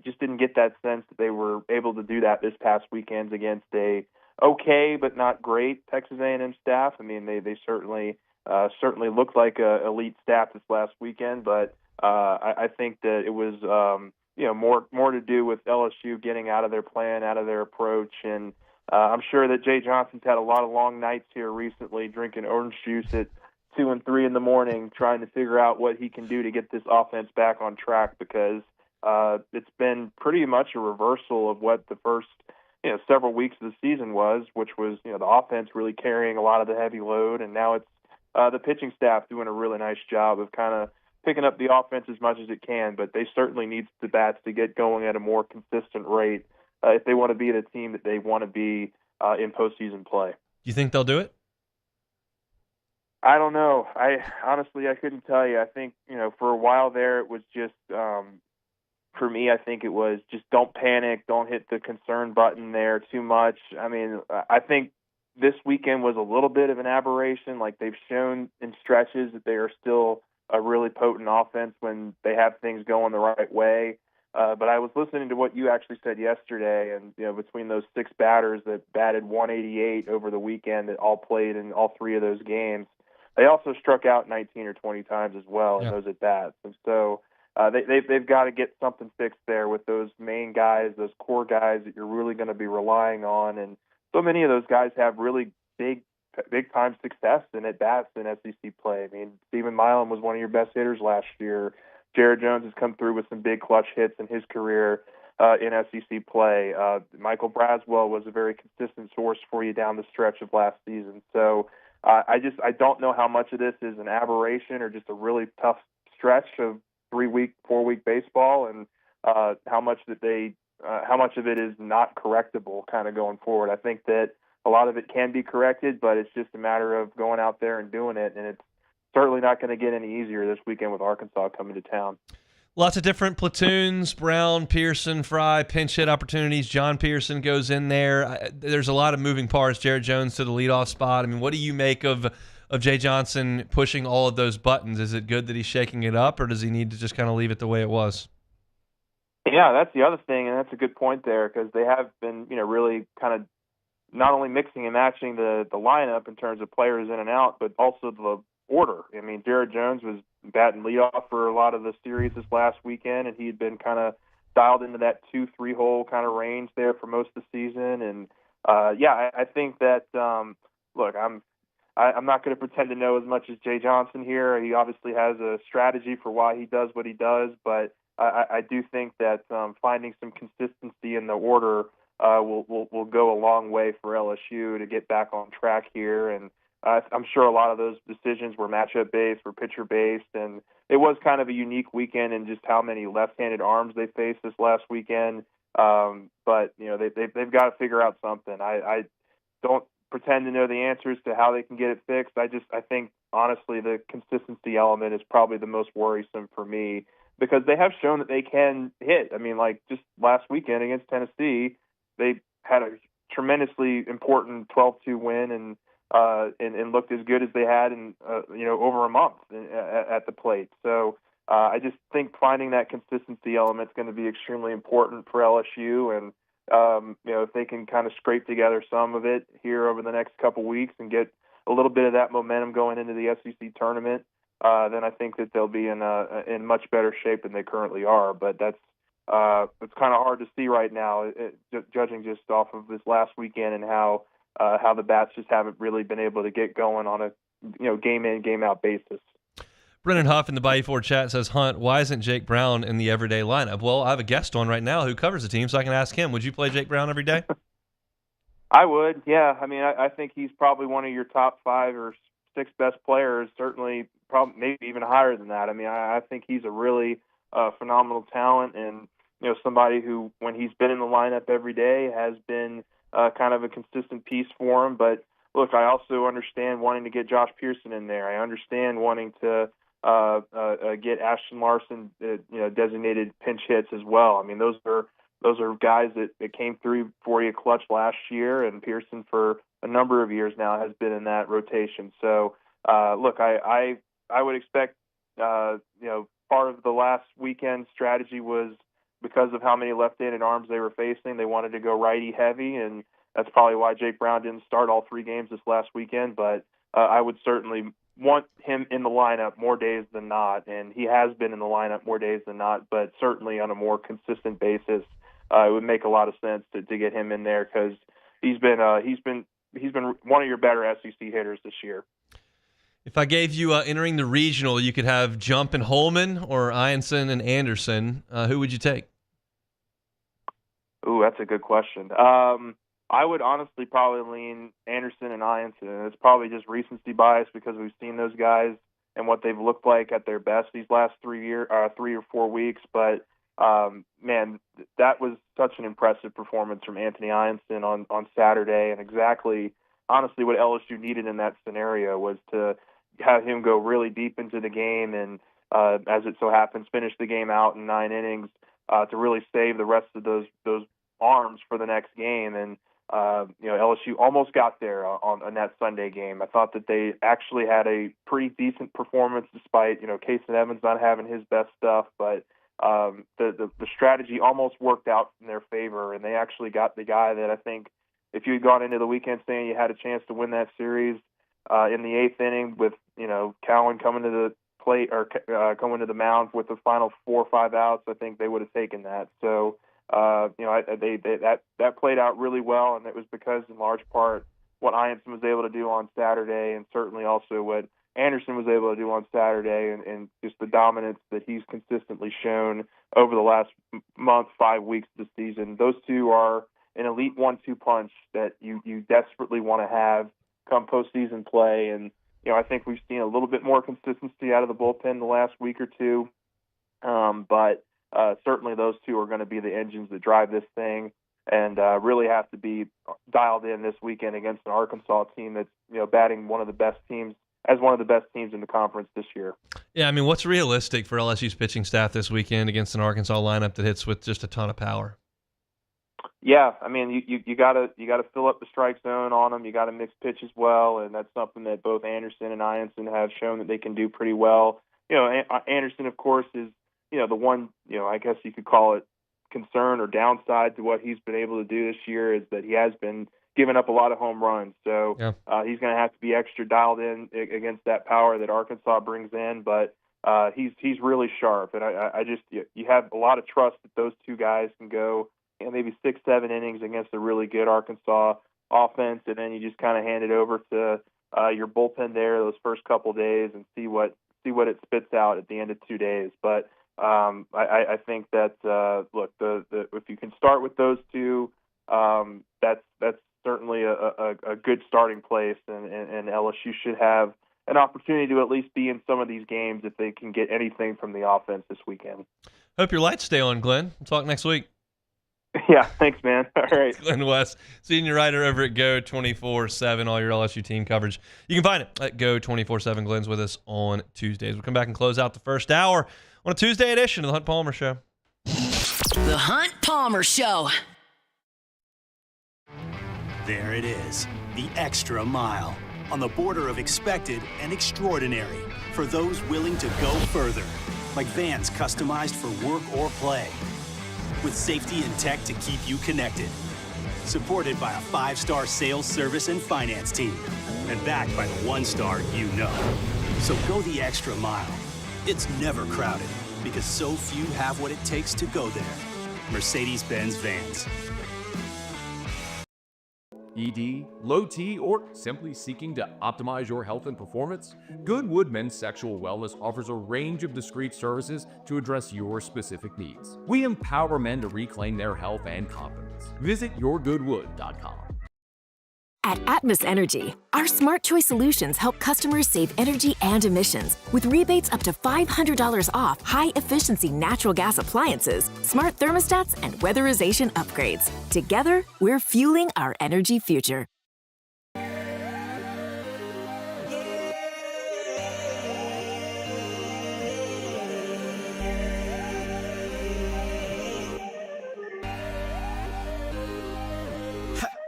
just didn't get that sense that they were able to do that this past weekend against a okay but not great Texas A&M staff. I mean, they certainly looked like a elite staff this last weekend, but I think that it was more to do with LSU getting out of their plan, out of their approach, and I'm sure that Jay Johnson's had a lot of long nights here recently, drinking orange juice at 2 and 3 in the morning, trying to figure out what he can do to get this offense back on track because it's been pretty much a reversal of what the first several weeks of the season was, which was the offense really carrying a lot of the heavy load, and now it's the pitching staff doing a really nice job of kind of picking up the offense as much as it can, but they certainly need the bats to get going at a more consistent rate if they want to be the team that they want to be in postseason play. You think they'll do it? I don't know. I couldn't tell you. I think for a while there it was just for me, I think it was just don't panic, don't hit the concern button there too much. I mean, I think this weekend was a little bit of an aberration. Like they've shown in stretches that they are still a really potent offense when they have things going the right way. But I was listening to what you actually said yesterday, and between those 6 batters that batted 188 over the weekend that all played in all 3 of those games, they also struck out 19 or 20 times as well in those at bats. And so they've got to get something fixed there with those main guys, those core guys that you're really going to be relying on. And so many of those guys have really big time success in at bats in SEC play. I mean, Stephen Milam was one of your best hitters last year. Jared Jones has come through with some big clutch hits in his career in SEC play. Michael Braswell was a very consistent source for you down the stretch of last season. So I don't know how much of this is an aberration or just a really tough stretch of 4-week baseball, and how much of it is not correctable kind of going forward. I think that a lot of it can be corrected, but it's just a matter of going out there and doing it, and it's certainly not going to get any easier this weekend with Arkansas coming to town. Lots of different platoons, Brown, Pearson, Fry, pinch hit opportunities. John Pearson goes in there. There's a lot of moving parts. Jared Jones to the leadoff spot. I mean, what do you make of Jay Johnson pushing all of those buttons? Is it good that he's shaking it up, or does he need to just kind of leave it the way it was? Yeah, that's the other thing, and that's a good point there because they have been, really kind of not only mixing and matching the lineup in terms of players in and out, but also the order. I mean, Jared Jones was batting leadoff for a lot of the series this last weekend, and he had been kind of dialed into that 2-3 hole kind of range there for most of the season. And I think that look, I'm not going to pretend to know as much as Jay Johnson here. He obviously has a strategy for why he does what he does, but I do think that finding some consistency in the order will go a long way for LSU to get back on track here. And I'm sure a lot of those decisions were matchup based, were pitcher based, and it was kind of a unique weekend in just how many left-handed arms they faced this last weekend. But they've got to figure out something. I don't pretend to know the answers to how they can get it fixed. I think honestly the consistency element is probably the most worrisome for me, because they have shown that they can hit. I mean, like just last weekend against Tennessee, they had a tremendously important 12-2 win and looked as good as they had in over a month at the plate. So I just think finding that consistency element is going to be extremely important for LSU, and if they can kind of scrape together some of it here over the next couple weeks and get a little bit of that momentum going into the SEC tournament, then I think that they'll be in much better shape than they currently are. But that's it's kind of hard to see right now, judging just off of this last weekend and how the bats just haven't really been able to get going on a game in, game out basis. Brennan Huff in the Bayou Ford chat says, Hunt, why isn't Jake Brown in the everyday lineup? Well, I have a guest on right now who covers the team, so I can ask him. Would you play Jake Brown every day? I would, yeah. I mean, I think he's probably one of your top 5 or 6 best players, certainly probably maybe even higher than that. I mean, I think he's a really phenomenal talent, and somebody who, when he's been in the lineup every day, has been kind of a consistent piece for him. But look, I also understand wanting to get Josh Pearson in there. I understand wanting to get Ashton Larson, designated pinch hits as well. I mean, those are guys that came through for you clutch last year, and Pearson for a number of years now has been in that rotation. So, look, I would expect, part of the last weekend strategy was because of how many left-handed arms they were facing, they wanted to go righty heavy, and that's probably why Jake Brown didn't start all 3 games this last weekend. But I would certainly want him in the lineup more days than not, and he has been in the lineup more days than not, but certainly on a more consistent basis. It would make a lot of sense to get him in there, because he's been one of your better SEC hitters this year. If I gave you entering the regional, you could have Jump and Holman or Ianson and Anderson. Who would you take? Ooh, that's a good question. I would honestly probably lean Anderson and Ianson. It's probably just recency bias because we've seen those guys and what they've looked like at their best these last 3 or 4 weeks. But man, that was such an impressive performance from Anthony Ianson on Saturday, and exactly, honestly, what LSU needed in that scenario was to have him go really deep into the game and, as it so happens, finish the game out in 9 innings to really save the rest of those arms for the next game. And LSU almost got there on that Sunday game. I thought that they actually had a pretty decent performance despite, Kason Evans not having his best stuff, but the strategy almost worked out in their favor, and they actually got the guy that I think, if you had gone into the weekend saying you had a chance to win that series in the 8th inning with, Cowan coming to the plate or coming to the mound with the final 4 or 5 outs, I think they would have taken that. So, that played out really well, and it was because, in large part, what Ianson was able to do on Saturday, and certainly also what Anderson was able to do on Saturday, and just the dominance that he's consistently shown over the last month, 5 weeks of the season. Those two are an elite 1-2 punch that you desperately want to have come postseason play. And, I think we've seen a little bit more consistency out of the bullpen the last week or two. But certainly those two are going to be the engines that drive this thing, and really have to be dialed in this weekend against an Arkansas team that's, batting one of the best teams in the conference this year. Yeah, I mean, what's realistic for LSU's pitching staff this weekend against an Arkansas lineup that hits with just a ton of power? Yeah, I mean, you gotta fill up the strike zone on them. You got to mix pitch as well, and that's something that both Anderson and Ianson have shown that they can do pretty well. Anderson, of course, is the one, I guess you could call it concern or downside to what he's been able to do this year is that he has been giving up a lot of home runs. So he's going to have to be extra dialed in against that power that Arkansas brings in. But he's really sharp, and I just you have a lot of trust that those two guys can go maybe 6-7 innings against a really good Arkansas offense, and then you just kind of hand it over to your bullpen there those first couple days and see what it spits out at the end of 2 days. But I think that look, if you can start with those two, that's certainly a good starting place, and LSU should have an opportunity to at least be in some of these games if they can get anything from the offense this weekend. Hope your lights stay on, Glenn. We'll talk next week. Yeah, thanks, man. All right. Glenn West, senior writer over at Go 24/7, all your LSU team coverage. You can find it at Go 24/7. Glenn's with us on Tuesdays. We'll come back and close out the first hour on a Tuesday edition of the Hunt Palmer Show. The Hunt Palmer Show. There it is, the extra mile, on the border of expected and extraordinary for those willing to go further, like vans customized for work or play, with safety and tech to keep you connected, supported by a 5-star sales, service, and finance team, and backed by the 1-star you know. So go the extra mile. It's never crowded, because so few have what it takes to go there. Mercedes-Benz Vans. ED, low T, or simply seeking to optimize your health and performance? Goodwood Men's Sexual Wellness offers a range of discreet services to address your specific needs. We empower men to reclaim their health and confidence. Visit yourgoodwood.com. At Atmos Energy, our smart choice solutions help customers save energy and emissions with rebates up to $500 off high-efficiency natural gas appliances, smart thermostats, and weatherization upgrades. Together, we're fueling our energy future.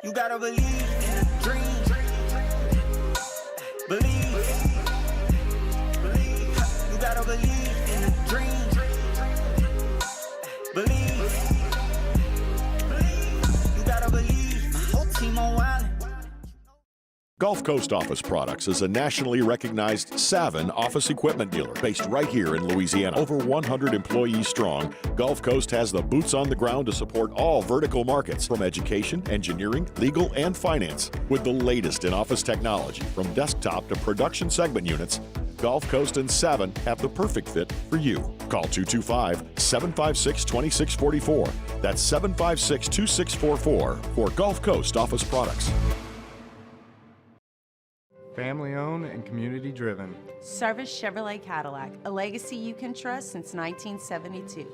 You gotta believe in a dream. Believe. You gotta believe in a dream. Believe. You gotta believe. My whole team on wildin'. Gulf Coast Office Products is a nationally recognized Savin office equipment dealer based right here in Louisiana. Over 100 employees strong, Gulf Coast has the boots on the ground to support all vertical markets, from education, engineering, legal, and finance. With the latest in office technology, from desktop to production segment units, Gulf Coast and Savin have the perfect fit for you. Call 225-756-2644. That's 756-2644 for Gulf Coast Office Products. Family owned and community driven. Service Chevrolet Cadillac, a legacy you can trust since 1972.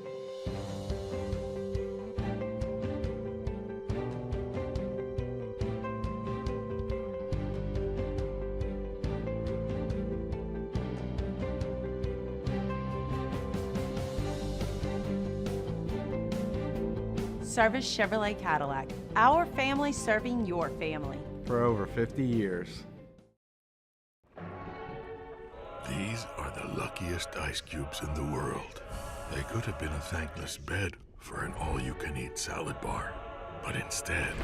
Service Chevrolet Cadillac, our family serving your family. For over 50 years. These are the luckiest ice cubes in the world. They could have been a thankless bed for an all-you-can-eat salad bar. But instead,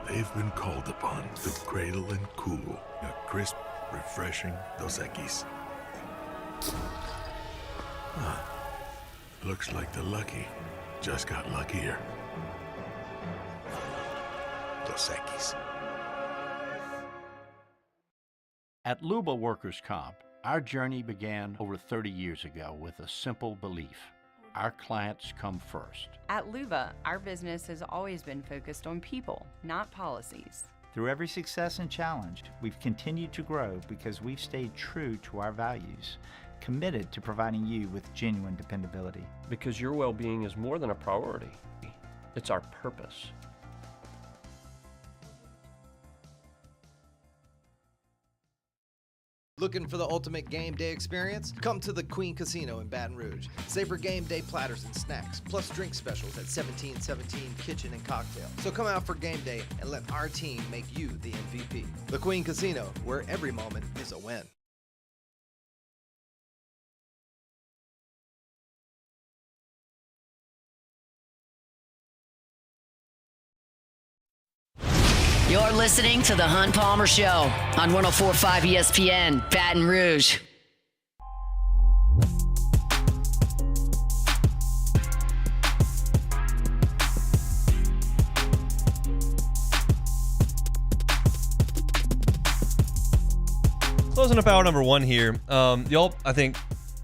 they've been called upon to cradle and cool a crisp, refreshing Dos Equis. Looks like the lucky just got luckier. Dos Equis. At Luba Workers' Comp, our journey began over 30 years ago with a simple belief: our clients come first. At Luba, our business has always been focused on people, not policies. Through every success and challenge, we've continued to grow because we've stayed true to our values, committed to providing you with genuine dependability. Because your well-being is more than a priority. It's our purpose. Looking for the ultimate game day experience? Come to the Queen Casino in Baton Rouge. Savor game day platters and snacks, plus drink specials at 1717 Kitchen and Cocktail. So come out for game day and let our team make you the MVP. The Queen Casino, where every moment is a win. You're listening to The Hunt Palmer Show on 104.5 ESPN, Baton Rouge. Closing up hour number one here. Y'all, I think,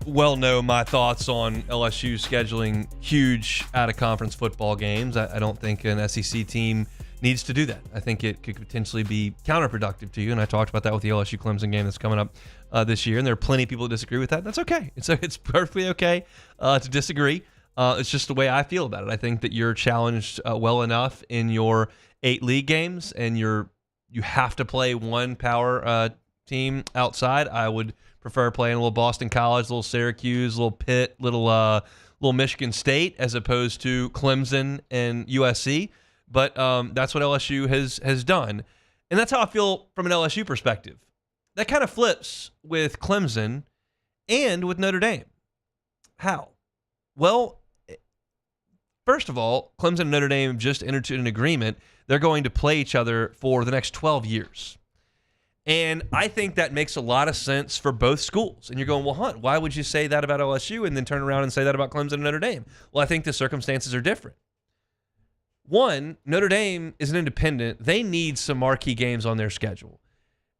well know my thoughts on LSU scheduling huge out-of-conference football games. I don't think an SEC team needs to do that. I think it could potentially be counterproductive to you, and I talked about that with the LSU-Clemson game that's coming up this year, and there are plenty of people that disagree with that. That's okay. It's perfectly okay to disagree. It's just the way I feel about it. I think that you're challenged well enough in your 8 league games, and you have to play one power team outside. I would prefer playing a little Boston College, a little Syracuse, a little Pitt, little Michigan State, as opposed to Clemson and USC. But that's what LSU has done. And that's how I feel from an LSU perspective. That kind of flips with Clemson and with Notre Dame. How? Well, first of all, Clemson and Notre Dame just entered into an agreement. They're going to play each other for the next 12 years. And I think that makes a lot of sense for both schools. And you're going, well, Hunt, why would you say that about LSU and then turn around and say that about Clemson and Notre Dame? Well, I think the circumstances are different. One, Notre Dame is an independent. They need some marquee games on their schedule.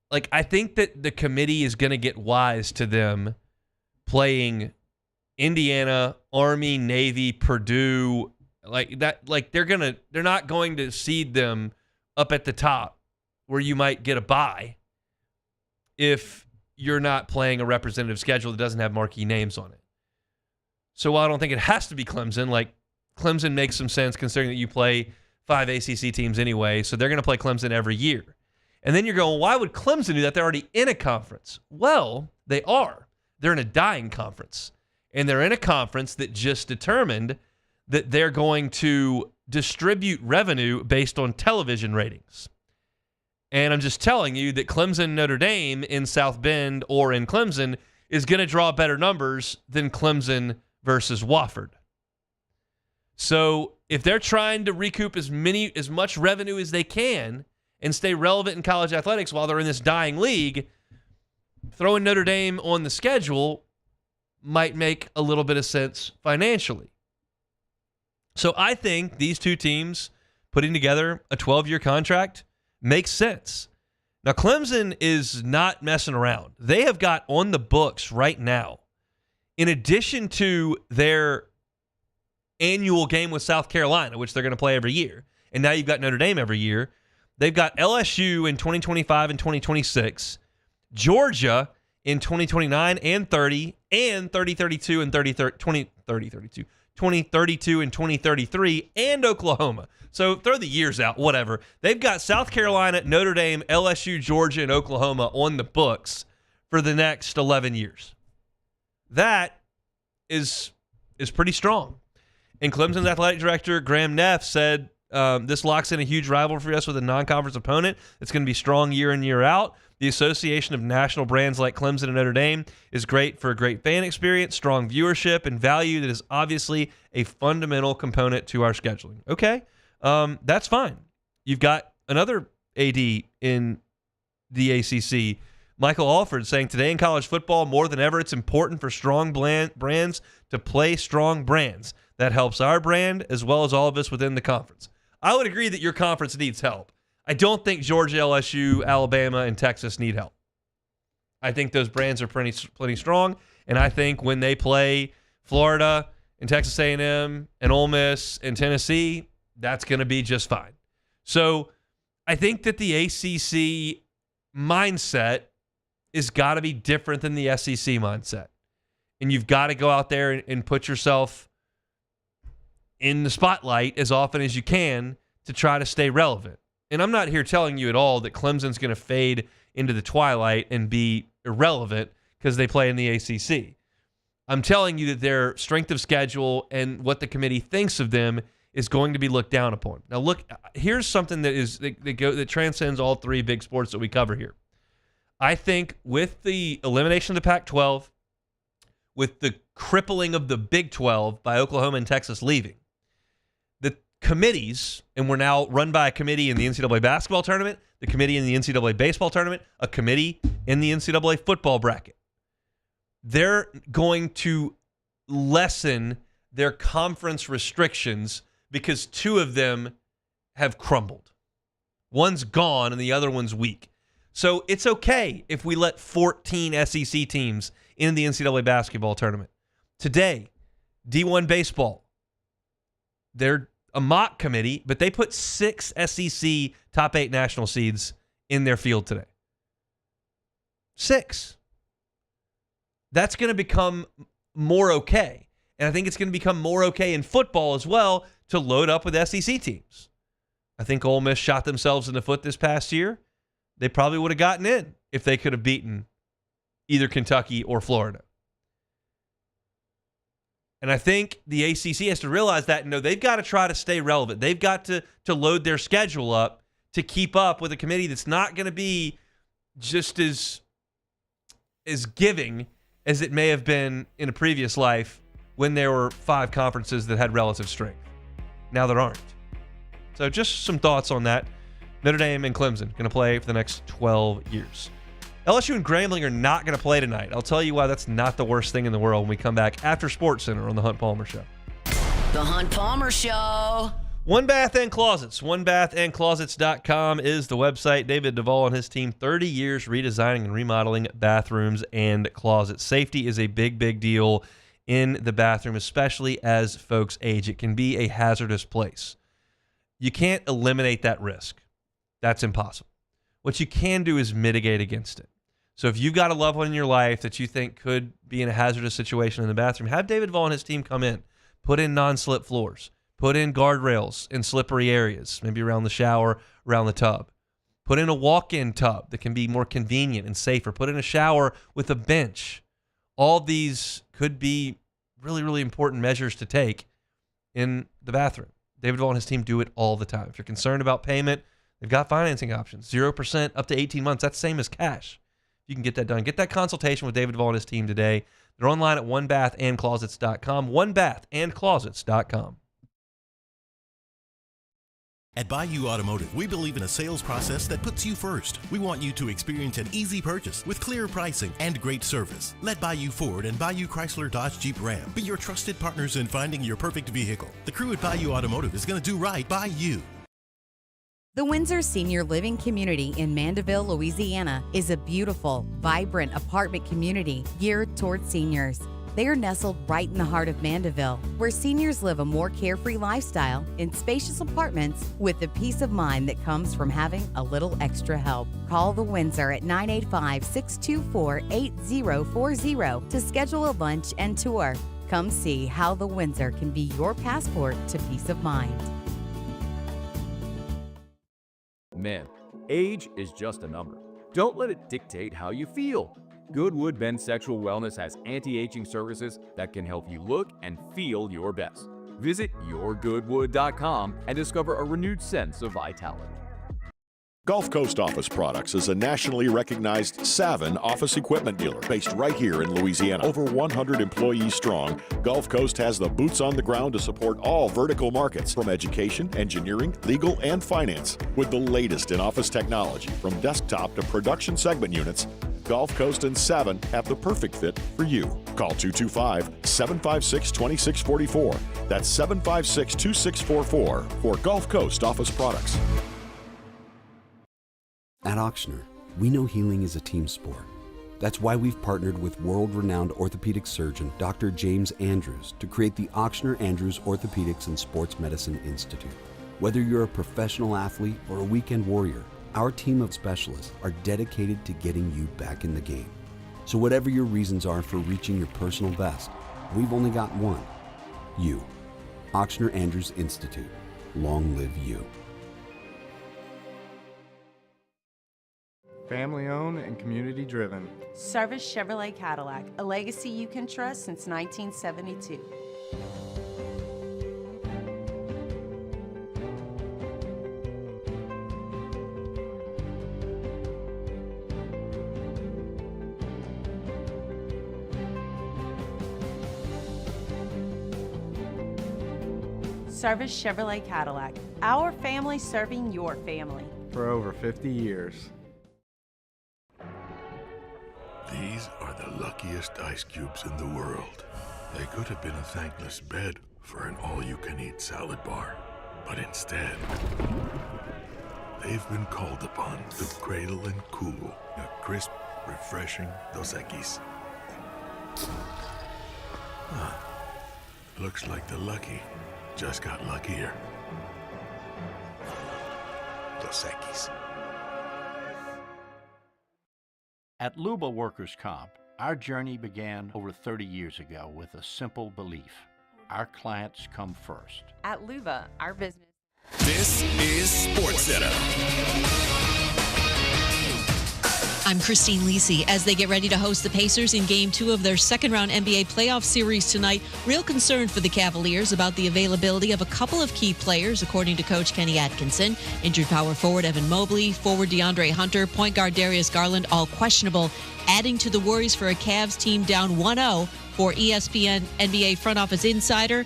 Like, I think that the committee is going to get wise to them playing Indiana, Army, Navy, Purdue, like that. Like, they're not going to seed them up at the top where you might get a bye if you're not playing a representative schedule that doesn't have marquee names on it. So while I don't think it has to be Clemson, like Clemson makes some sense considering that you play 5 ACC teams anyway, so they're going to play Clemson every year. And then you're going, why would Clemson do that? They're already in a conference. Well, they are. They're in a dying conference. And they're in a conference that just determined that they're going to distribute revenue based on television ratings. And I'm just telling you that Clemson Notre Dame in South Bend or in Clemson is going to draw better numbers than Clemson versus Wofford. So if they're trying to recoup as much revenue as they can and stay relevant in college athletics while they're in this dying league, throwing Notre Dame on the schedule might make a little bit of sense financially. So I think these two teams putting together a 12-year contract makes sense. Now, Clemson is not messing around. They have got on the books right now, in addition to their annual game with South Carolina, which they're going to play every year, and now you've got Notre Dame every year, they've got LSU in 2025 and 2026, Georgia in 2029 and 30, and 2032 and 2033, and Oklahoma. So throw the years out, whatever. They've got South Carolina, Notre Dame, LSU, Georgia, and Oklahoma on the books for the next 11 years. That is pretty strong. And Clemson's athletic director, Graham Neff, said this locks in a huge rivalry for us with a non-conference opponent. It's going to be strong year in, year out. The association of national brands like Clemson and Notre Dame is great for a great fan experience, strong viewership, and value that is obviously a fundamental component to our scheduling. Okay, that's fine. You've got another AD in the ACC, Michael Alford, saying today in college football, more than ever, it's important for strong brands to play strong brands. That helps our brand as well as all of us within the conference. I would agree that your conference needs help. I don't think Georgia, LSU, Alabama, and Texas need help. I think those brands are plenty strong, and I think when they play Florida and Texas A&M and Ole Miss and Tennessee, that's going to be just fine. So I think that the ACC mindset has got to be different than the SEC mindset, and you've got to go out there and put yourself in the spotlight as often as you can to try to stay relevant. And I'm not here telling you at all that Clemson's going to fade into the twilight and be irrelevant because they play in the ACC. I'm telling you that their strength of schedule and what the committee thinks of them is going to be looked down upon. Now, look, here's something that transcends all three big sports that we cover here. I think with the elimination of the Pac-12, with the crippling of the Big 12 by Oklahoma and Texas leaving, the committees, and we're now run by a committee in the NCAA basketball tournament, the committee in the NCAA baseball tournament, a committee in the NCAA football bracket. They're going to lessen their conference restrictions because two of them have crumbled. One's gone and the other one's weak. So it's okay if we let 14 SEC teams in the NCAA basketball tournament. Today, D1 baseball, they're a mock committee, but they put 6 SEC top 8 national seeds in their field today. 6. That's going to become more okay. And I think it's going to become more okay in football as well to load up with SEC teams. I think Ole Miss shot themselves in the foot this past year. They probably would have gotten in if they could have beaten either Kentucky or Florida. And I think the ACC has to realize that, they've got to try to stay relevant. They've got to load their schedule up to keep up with a committee that's not going to be just as giving as it may have been in a previous life when there were 5 conferences that had relative strength. Now there aren't. So just some thoughts on that. Notre Dame and Clemson going to play for the next 12 years. LSU and Grambling are not going to play tonight. I'll tell you why that's not the worst thing in the world when we come back after SportsCenter on The Hunt Palmer Show. The Hunt Palmer Show. One Bath and Closets. OneBathAndClosets.com is the website. David Duvall and his team, 30 years redesigning and remodeling bathrooms and closets. Safety is a big, big deal in the bathroom, especially as folks age. It can be a hazardous place. You can't eliminate that risk. That's impossible. What you can do is mitigate against it. So if you've got a loved one in your life that you think could be in a hazardous situation in the bathroom, have David Duvall and his team come in. Put in non-slip floors. Put in guardrails in slippery areas, maybe around the shower, around the tub. Put in a walk-in tub that can be more convenient and safer. Put in a shower with a bench. All these could be really, really important measures to take in the bathroom. David Duvall and his team do it all the time. If you're concerned about payment, they've got financing options. 0% up to 18 months. That's the same as cash. You can get that done. Get that consultation with David Duvall and his team today. They're online at OneBathAndClosets.com. OneBathAndClosets.com. At Bayou Automotive, we believe in a sales process that puts you first. We want you to experience an easy purchase with clear pricing and great service. Let Bayou Ford and Bayou Chrysler Dodge Jeep Ram be your trusted partners in finding your perfect vehicle. The crew at Bayou Automotive is going to do right by you. The Windsor Senior Living Community in Mandeville, Louisiana is a beautiful, vibrant apartment community geared toward seniors. They are nestled right in the heart of Mandeville, where seniors live a more carefree lifestyle in spacious apartments with the peace of mind that comes from having a little extra help. Call the Windsor at 985-624-8040 to schedule a lunch and tour. Come see how the Windsor can be your passport to peace of mind. Men, age is just a number. Don't let it dictate how you feel. Goodwood Men's Sexual Wellness has anti-aging services that can help you look and feel your best. Visit yourgoodwood.com and discover a renewed sense of vitality. Gulf Coast Office Products is a nationally recognized Savin office equipment dealer based right here in Louisiana. Over 100 employees strong, Gulf Coast has the boots on the ground to support all vertical markets from education, engineering, legal, and finance. With the latest in office technology from desktop to production segment units, Gulf Coast and Savin have the perfect fit for you. Call 225-756-2644. That's 756-2644 for Gulf Coast Office Products. At Auctioner, we know healing is a team sport. That's why we've partnered with world-renowned orthopedic surgeon Dr. James Andrews to create the Auctioner Andrews Orthopedics and Sports Medicine Institute. Whether you're a professional athlete or a weekend warrior, our team of specialists are dedicated to getting you back in the game. So whatever your reasons are for reaching your personal best, we've only got one: you. Auctioner Andrews Institute. Long live you. Family owned and community driven. Service Chevrolet Cadillac, a legacy you can trust since 1972. Service Chevrolet Cadillac, our family serving your family. For over 50 years. These are the luckiest ice cubes in the world. They could have been a thankless bed for an all-you-can-eat salad bar. But instead, They've been called upon to cradle and cool a crisp, refreshing Dos Equis. Huh. Looks like the lucky just got luckier. Dos Equis. At Luba Workers' Comp, our journey began over 30 years ago with a simple belief. Our clients come first. At Luba, our business. This is SportsCenter. I'm Christine Lisi. As they get ready to host the Pacers in Game 2 of their second-round NBA playoff series tonight, real concern for the Cavaliers about the availability of a couple of key players, according to Coach Kenny Atkinson. Injured power forward Evan Mobley, forward DeAndre Hunter, point guard Darius Garland, all questionable, adding to the worries for a Cavs team down 1-0 for ESPN NBA front office insider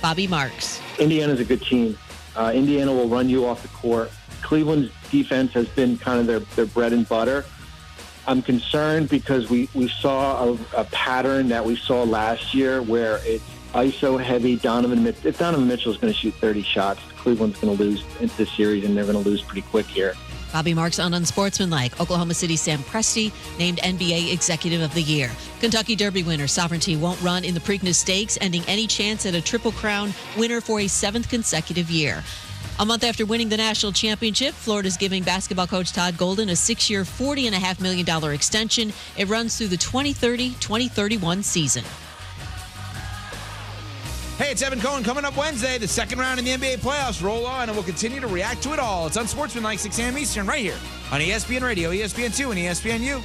Bobby Marks. Indiana's a good team. Indiana will run you off the court. Cleveland's defense has been kind of their bread and butter. I'm concerned because we saw a pattern that we saw last year where it's ISO heavy. If Donovan Mitchell is going to shoot 30 shots, Cleveland's going to lose into the series, and they're going to lose pretty quick here. Bobby Marks on Unsportsmanlike. Oklahoma City Sam Presti named NBA Executive of the Year. Kentucky Derby winner Sovereignty won't run in the Preakness Stakes, ending any chance at a Triple Crown winner for a 7th consecutive year. A month after winning the national championship, Florida's giving basketball coach Todd Golden a 6-year, $40.5 million extension. It runs through the 2030-2031 season. Hey, it's Evan Cohen. Coming up Wednesday, the second round in the NBA playoffs roll on, and we'll continue to react to it all. It's Unsportsmanlike, 6 a.m. Eastern, right here on ESPN Radio, ESPN2, and ESPNU.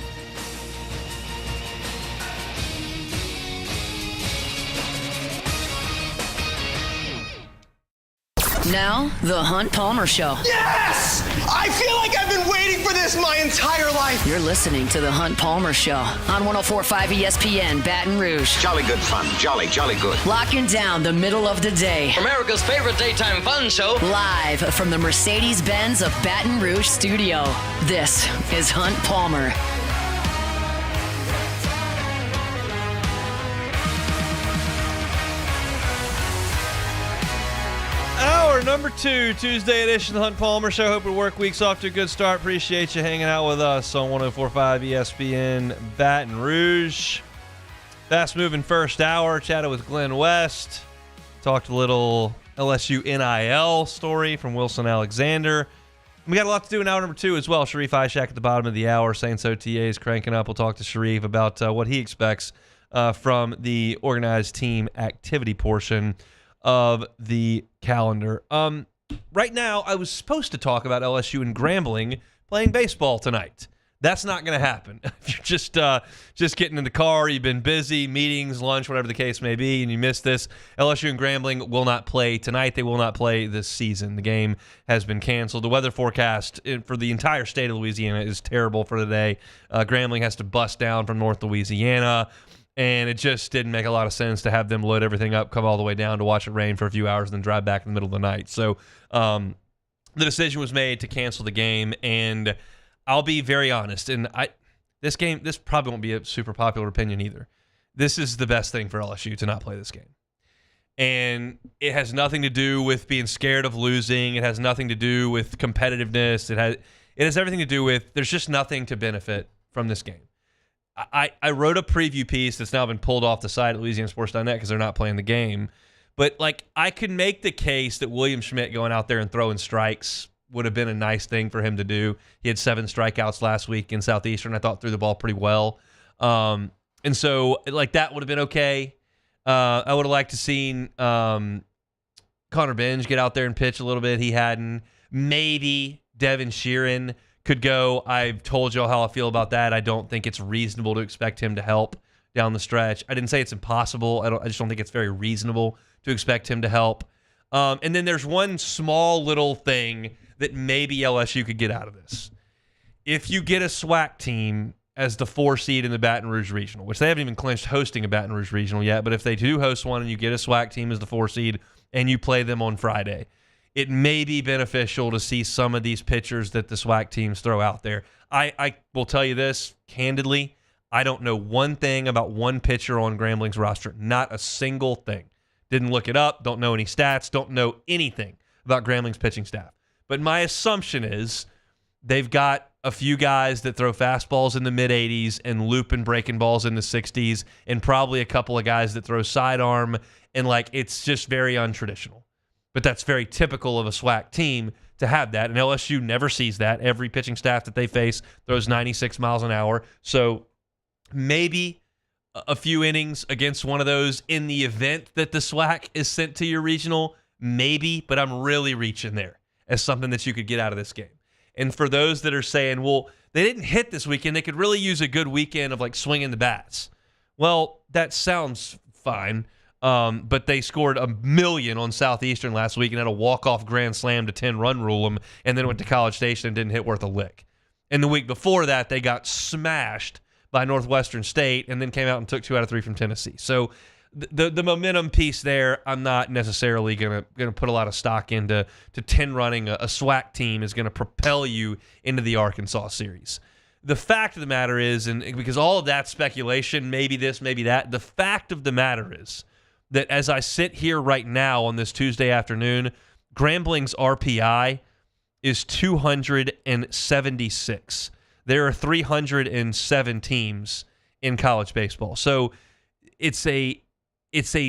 Now, the Hunt Palmer Show. Yes! I feel like I've been waiting for this my entire life. You're listening to the Hunt Palmer Show on 104.5 ESPN Baton Rouge. Jolly good fun. Jolly good. Locking down the middle of the day. America's favorite daytime fun show. Live from the Mercedes-Benz of Baton Rouge studio. This is Hunt Palmer. Hour number 2, Tuesday edition of the Hunt Palmer Show. Hope your work week's off to a good start. Appreciate you hanging out with us on 104.5 ESPN Baton Rouge. Fast moving first hour. Chatted with Glenn West. Talked a little LSU NIL story from Wilson Alexander. We got a lot to do in hour number 2 as well. Sheree Aishak at the bottom of the hour. Saints OTA is cranking up. We'll talk to Sheree about what he expects from the organized team activity portion of the calendar. Right now, I was supposed to talk about LSU and Grambling playing baseball tonight. That's not going to happen. If you're just getting in the car, you've been busy, meetings, lunch, whatever the case may be, and you missed this, LSU and Grambling will not play tonight. They will not play this season. The game has been canceled. The weather forecast for the entire state of Louisiana is terrible for today. Grambling has to bust down from North Louisiana. And it just didn't make a lot of sense to have them load everything up, come all the way down to watch it rain for a few hours, and then drive back in the middle of the night. So the decision was made to cancel the game, and I'll be very honest. And this probably won't be a super popular opinion either. This is the best thing for LSU to not play this game. And it has nothing to do with being scared of losing. It has nothing to do with competitiveness. It has everything to do with there's just nothing to benefit from this game. I wrote a preview piece that's now been pulled off the site at LouisianaSports.net because they're not playing the game. But, I could make the case that William Schmidt going out there and throwing strikes would have been a nice thing for him to do. He had 7 strikeouts last week in Southeastern. I thought threw the ball pretty well. And so, that would have been okay. I would have liked to seen Connor Benj get out there and pitch a little bit. He hadn't. Maybe Devin Sheeran could go. I've told y'all how I feel about that. I don't think it's reasonable to expect him to help down the stretch. I didn't say it's impossible. I just don't think it's very reasonable to expect him to help. And then there's one small little thing that maybe LSU could get out of this. If you get a SWAC team as the 4 seed in the Baton Rouge Regional, which they haven't even clinched hosting a Baton Rouge Regional yet, but if they do host one and you get a SWAC team as the 4 seed and you play them on Friday, it may be beneficial to see some of these pitchers that the SWAC teams throw out there. I will tell you this, candidly, I don't know one thing about one pitcher on Grambling's roster. Not a single thing. Didn't look it up, don't know any stats, don't know anything about Grambling's pitching staff. But my assumption is they've got a few guys that throw fastballs in the mid-80s and loop and breaking balls in the 60s, and probably a couple of guys that throw sidearm, and it's just very untraditional. But that's very typical of a SWAC team to have that, and LSU never sees that. Every pitching staff that they face throws 96 miles an hour. So maybe a few innings against one of those in the event that the SWAC is sent to your regional, maybe, but I'm really reaching there as something that you could get out of this game. And for those that are saying, well, they didn't hit this weekend, they could really use a good weekend of swinging the bats. Well, that sounds fine, but they scored 1,000,000 on Southeastern last week and had a walk-off grand slam to 10-run rule them, and then went to College Station and didn't hit worth a lick. And the week before that, they got smashed by Northwestern State and then came out and took 2 out of 3 from Tennessee. So the momentum piece there, I'm not necessarily gonna put a lot of stock into 10 running a SWAC team is going to propel you into the Arkansas series. The fact of the matter is, and because all of that speculation, maybe this, maybe that, the fact of the matter is that as I sit here right now on this Tuesday afternoon, Grambling's RPI is 276. There are 307 teams in college baseball. So it's a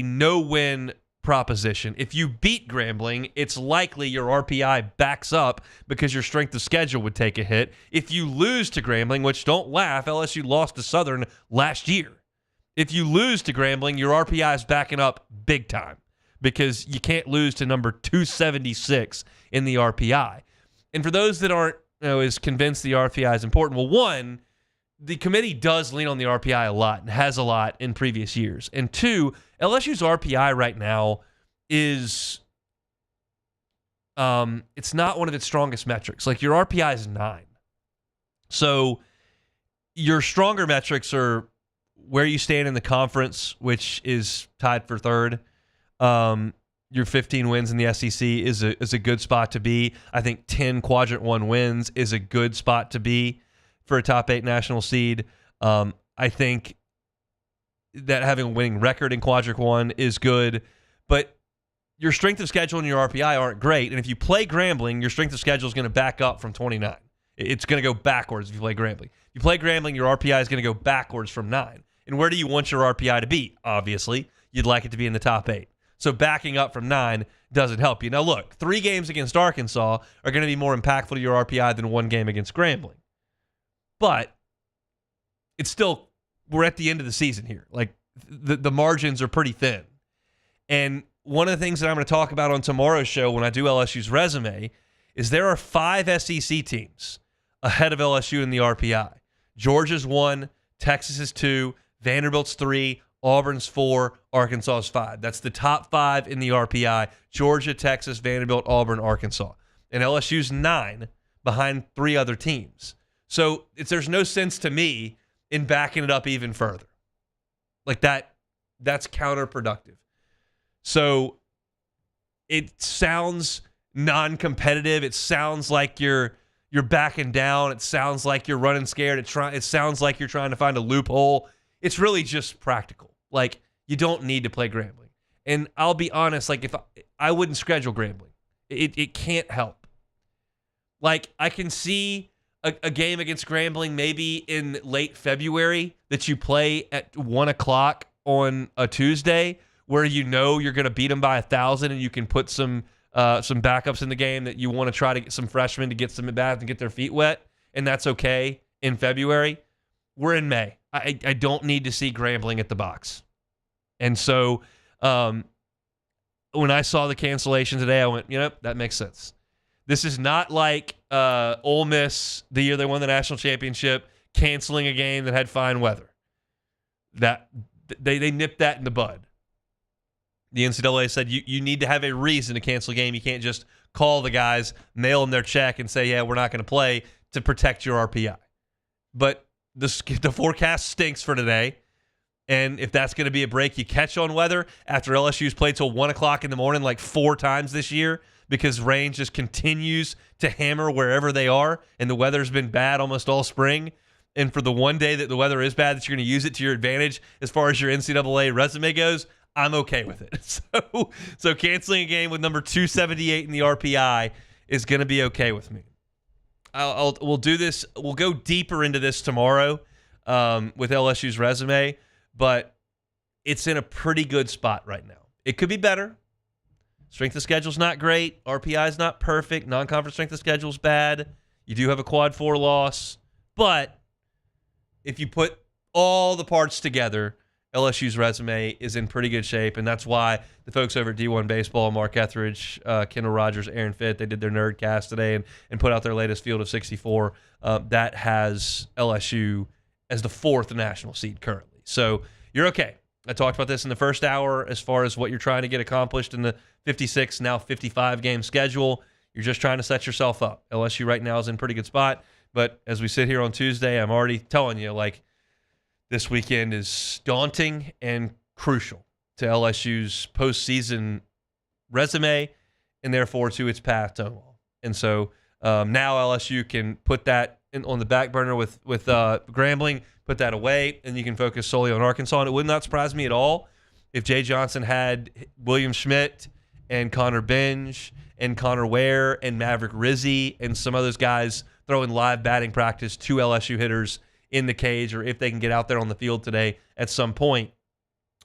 no-win proposition. If you beat Grambling, it's likely your RPI backs up because your strength of schedule would take a hit. If you lose to Grambling, which don't laugh, LSU lost to Southern last year. If you lose to Grambling, your RPI is backing up big time because you can't lose to number 276 in the RPI. And for those that aren't is convinced the RPI is important, well, one, the committee does lean on the RPI a lot and has a lot in previous years. And two, LSU's RPI right now is it's not one of its strongest metrics. Your RPI is 9. So your stronger metrics are where you stand in the conference, which is tied for third. Your 15 wins in the SEC is a good spot to be. I think 10 Quadrant 1 wins is a good spot to be for a top 8 national seed. I think that having a winning record in Quadrant 1 is good, but your strength of schedule and your RPI aren't great. And if you play Grambling, your strength of schedule is going to back up from 29. It's going to go backwards if you play Grambling. If you play Grambling, your RPI is going to go backwards from 9. And where do you want your RPI to be? Obviously, you'd like it to be in the top 8. So backing up from 9 doesn't help you. Now, look, 3 games against Arkansas are going to be more impactful to your RPI than 1 game against Grambling. But it's still, we're at the end of the season here. The margins are pretty thin. And one of the things that I'm going to talk about on tomorrow's show when I do LSU's resume is there are 5 SEC teams ahead of LSU in the RPI. Georgia's 1, Texas is 2, Vanderbilt's 3, Auburn's 4, Arkansas's 5. That's the top 5 in the RPI. Georgia, Texas, Vanderbilt, Auburn, Arkansas. And LSU's 9 behind 3 other teams. So there's no sense to me in backing it up even further. That's counterproductive. So it sounds non-competitive. It sounds like you're backing down. It sounds like you're running scared. It sounds like you're trying to find a loophole. It's really just practical. You don't need to play Grambling. And I'll be honest, if I wouldn't schedule Grambling. It can't help. I can see a game against Grambling maybe in late February that you play at 1 o'clock on a Tuesday where you're going to beat them by 1,000 and you can put some backups in the game that you want to try to get some freshmen to get some at bats and get their feet wet, and that's okay in February. We're in May. I don't need to see Grambling at the box. And so when I saw the cancellation today, I went, that makes sense. This is not like Ole Miss the year they won the national championship, canceling a game that had fine weather. That they nipped that in the bud. The NCAA said you need to have a reason to cancel a game. You can't just call the guys, mail them their check, and say, yeah, we're not going to play to protect your RPI. But the forecast stinks for today. And if that's going to be a break you catch on weather after LSU's played till 1 o'clock in the morning 4 times this year because rain just continues to hammer wherever they are and the weather's been bad almost all spring. And for the one day that the weather is bad that you're going to use it to your advantage as far as your NCAA resume goes, I'm okay with it. So canceling a game with number 278 in the RPI is going to be okay with me. We'll do this. We'll go deeper into this tomorrow with LSU's resume, but it's in a pretty good spot right now. It could be better. Strength of schedule's not great. RPI's not perfect. Non-conference strength of schedule's bad. You do have a quad 4 loss, but if you put all the parts together, LSU's resume is in pretty good shape, and that's why the folks over at D1 Baseball, Mark Etheridge, Kendall Rogers, Aaron Fitt, they did their Nerdcast today and put out their latest Field of 64 that has LSU as the 4th national seed currently. So you're okay. I talked about this in the first hour as far as what you're trying to get accomplished in the 56, now 55-game schedule. You're just trying to set yourself up. LSU right now is in a pretty good spot, but as we sit here on Tuesday, I'm already telling you, like, this weekend is daunting and crucial to LSU's postseason resume and therefore to its path to Omaha. And so now LSU can put that on the back burner with Grambling, put that away, and you can focus solely on Arkansas. And it would not surprise me at all if Jay Johnson had William Schmidt and Connor Binge and Connor Ware and Maverick Rizzi and some of those guys throwing live batting practice to LSU hitters in the cage, or if they can get out there on the field today at some point,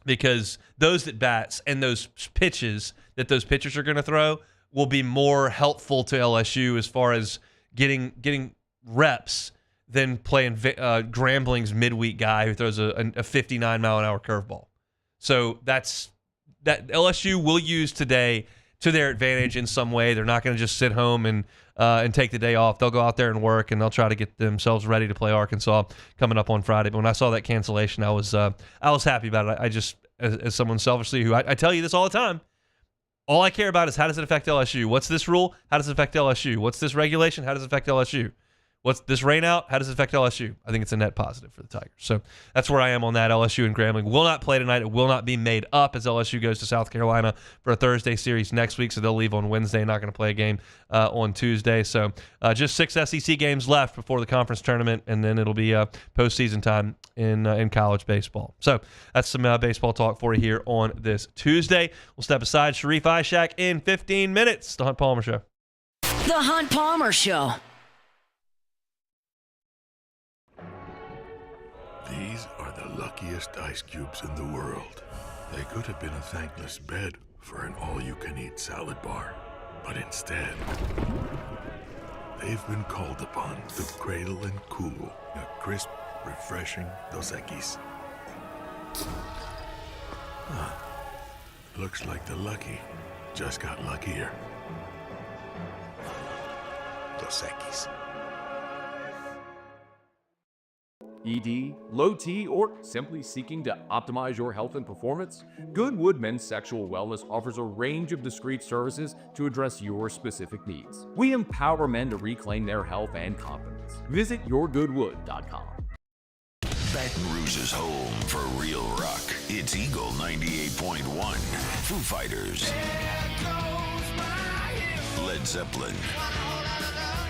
because those at bats and those pitches that those pitchers are going to throw will be more helpful to LSU as far as getting reps than playing Grambling's midweek guy who throws a 59-mile-an-hour curveball. So that LSU will use today to their advantage in some way. They're not going to just sit home and take the day off. They'll go out there and work, and they'll try to get themselves ready to play Arkansas coming up on Friday. But when I saw that cancellation, I was happy about it. I just, as someone selfishly who I tell you this all the time, all I care about is how does it affect LSU? What's this rule? How does it affect LSU? What's this regulation? How does it affect LSU? What's this rain out? How does it affect LSU? I think it's a net positive for the Tigers. So that's where I am on that. LSU and Grambling will not play tonight. It will not be made up as LSU goes to South Carolina for a Thursday series next week. So they'll leave on Wednesday, not going to play a game on Tuesday. So just 6 SEC games left before the conference tournament, and then it'll be postseason time in college baseball. So that's some baseball talk for you here on this Tuesday. We'll step aside. Sheree Aishak in 15 minutes. The Hunt Palmer Show. The Hunt Palmer Show. These are the luckiest ice cubes in the world. They could have been a thankless bed for an all-you-can-eat salad bar. But instead, they've been called upon to cradle and cool a crisp, refreshing Dos Equis. Looks like the lucky just got luckier. Dos Equis. ED, low T, or simply seeking to optimize your health and performance? Goodwood Men's Sexual Wellness offers a range of discreet services to address your specific needs. We empower men to reclaim their health and confidence. Visit yourgoodwood.com. Baton Rouge's home for real rock. It's Eagle 98.1. Foo Fighters. Led Zeppelin.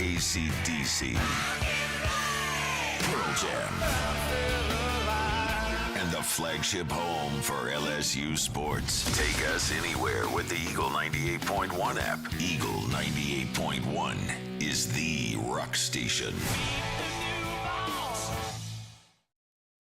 AC/DC. Pearl Jam. And the flagship home for LSU sports. Take us anywhere with the Eagle 98.1 app. Eagle 98.1 is the rock station.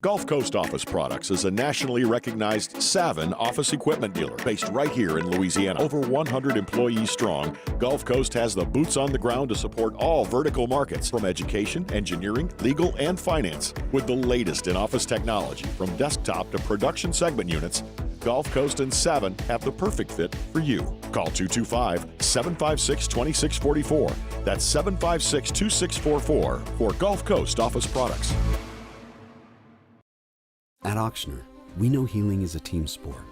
Gulf Coast Office Products is a nationally recognized Savin office equipment dealer based right here in Louisiana. Over 100 employees strong, Gulf Coast has the boots on the ground to support all vertical markets from education, engineering, legal, and finance. With the latest in office technology from desktop to production segment units, Gulf Coast and Savin have the perfect fit for you. Call 225-756-2644. That's 756-2644 for Gulf Coast Office Products. At Auctioner, we know healing is a team sport.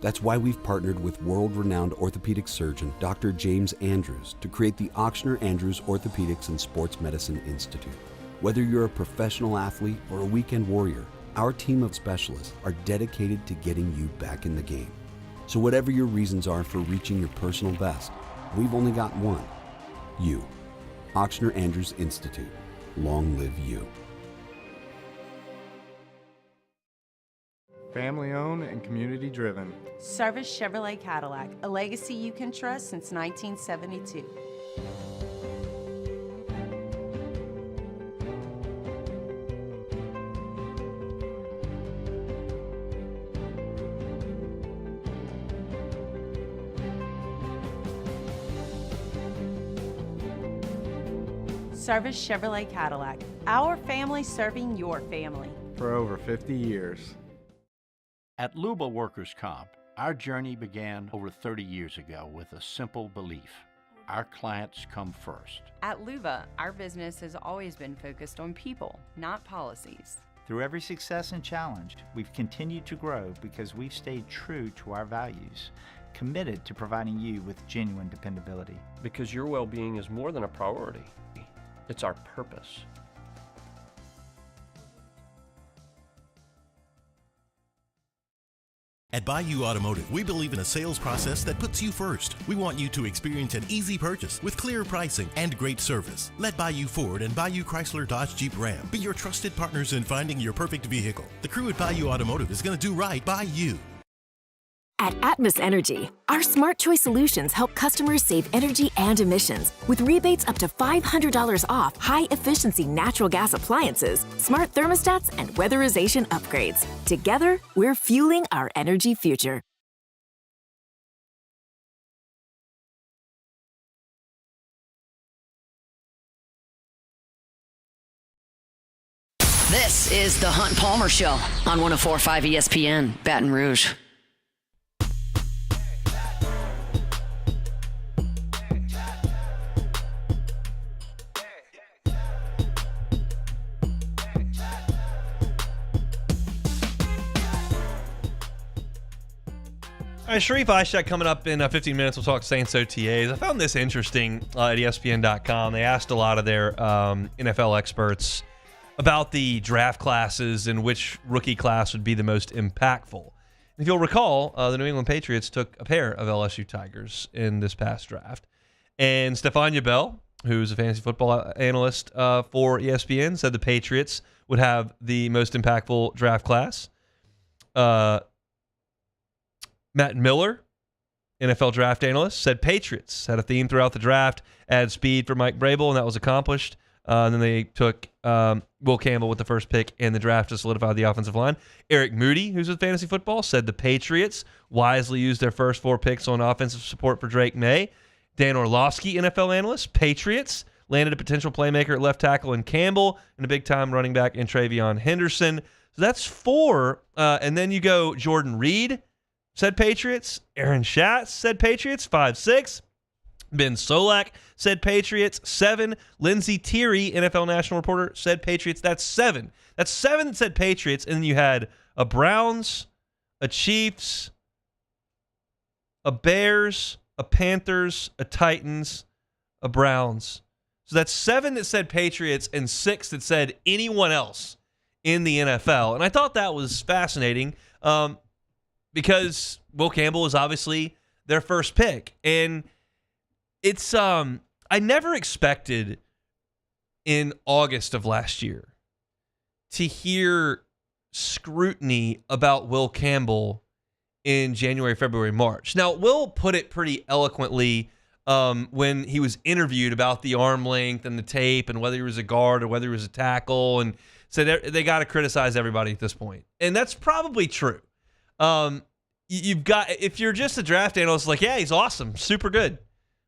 That's why we've partnered with world-renowned orthopedic surgeon Dr. James Andrews to create the Auctioner Andrews Orthopedics and Sports Medicine Institute. Whether you're a professional athlete or a weekend warrior, our team of specialists are dedicated to getting you back in the game. So whatever your reasons are for reaching your personal best, we've only got one: you. Auctioner Andrews Institute. Long live you. Family owned and community driven. Service Chevrolet Cadillac, a legacy you can trust since 1972. Service Chevrolet Cadillac. Our family serving your family. For over 50 years. At Luba Workers' Comp, our journey began over 30 years ago with a simple belief. Our clients come first. At Luba, our business has always been focused on people, not policies. Through every success and challenge, we've continued to grow because we've stayed true to our values, committed to providing you with genuine dependability. Because your well-being is more than a priority. It's our purpose. At Bayou Automotive, we believe in a sales process that puts you first. We want you to experience an easy purchase with clear pricing and great service. Let Bayou Ford and Bayou Chrysler Dodge Jeep Ram be your trusted partners in finding your perfect vehicle. The crew at Bayou Automotive is going to do right by you. At Atmos Energy, our smart choice solutions help customers save energy and emissions with rebates up to $500 off high-efficiency natural gas appliances, smart thermostats, and weatherization upgrades. Together, we're fueling our energy future. This is the Hunt Palmer Show on 104.5 ESPN, Baton Rouge. All right, Sheree Aishak coming up in 15 minutes. We'll talk Saints OTAs. I found this interesting at ESPN.com. They asked a lot of their NFL experts about the draft classes and which rookie class would be the most impactful. If you'll recall, the New England Patriots took a pair of LSU Tigers in this past draft. And Stephania Bell, who's a fantasy football analyst for ESPN, said the Patriots would have the most impactful draft class. Matt Miller, NFL draft analyst, said Patriots had a theme throughout the draft, add speed for Mike Vrabel, and that was accomplished. And then they took Will Campbell with the first pick in the draft to solidify the offensive line. Eric Moody, who's with Fantasy Football, said the Patriots wisely used their first 4 picks on offensive support for Drake May. Dan Orlovsky, NFL analyst, Patriots landed a potential playmaker at left tackle in Campbell and a big-time running back in Travion Henderson. So that's 4. And then you go Jordan Reed, said Patriots. Aaron Schatz said Patriots, 5-6. Ben Solak said Patriots, 7. Lindsey Tierney, NFL national reporter, said Patriots. That's 7. That's 7 that said Patriots. And then you had a Browns, a Chiefs, a Bears, a Panthers, a Titans, a Browns. So that's 7 that said Patriots and 6 that said anyone else in the NFL. And I thought that was fascinating. Because Will Campbell is obviously their first pick. And it's I never expected in August of last year to hear scrutiny about Will Campbell in January, February, March. Now, Will put it pretty eloquently when he was interviewed about the arm length and the tape and whether he was a guard or whether he was a tackle, and said they got to criticize everybody at this point. And that's probably true. You've got, if you're just a draft analyst, like, yeah, he's awesome, super good.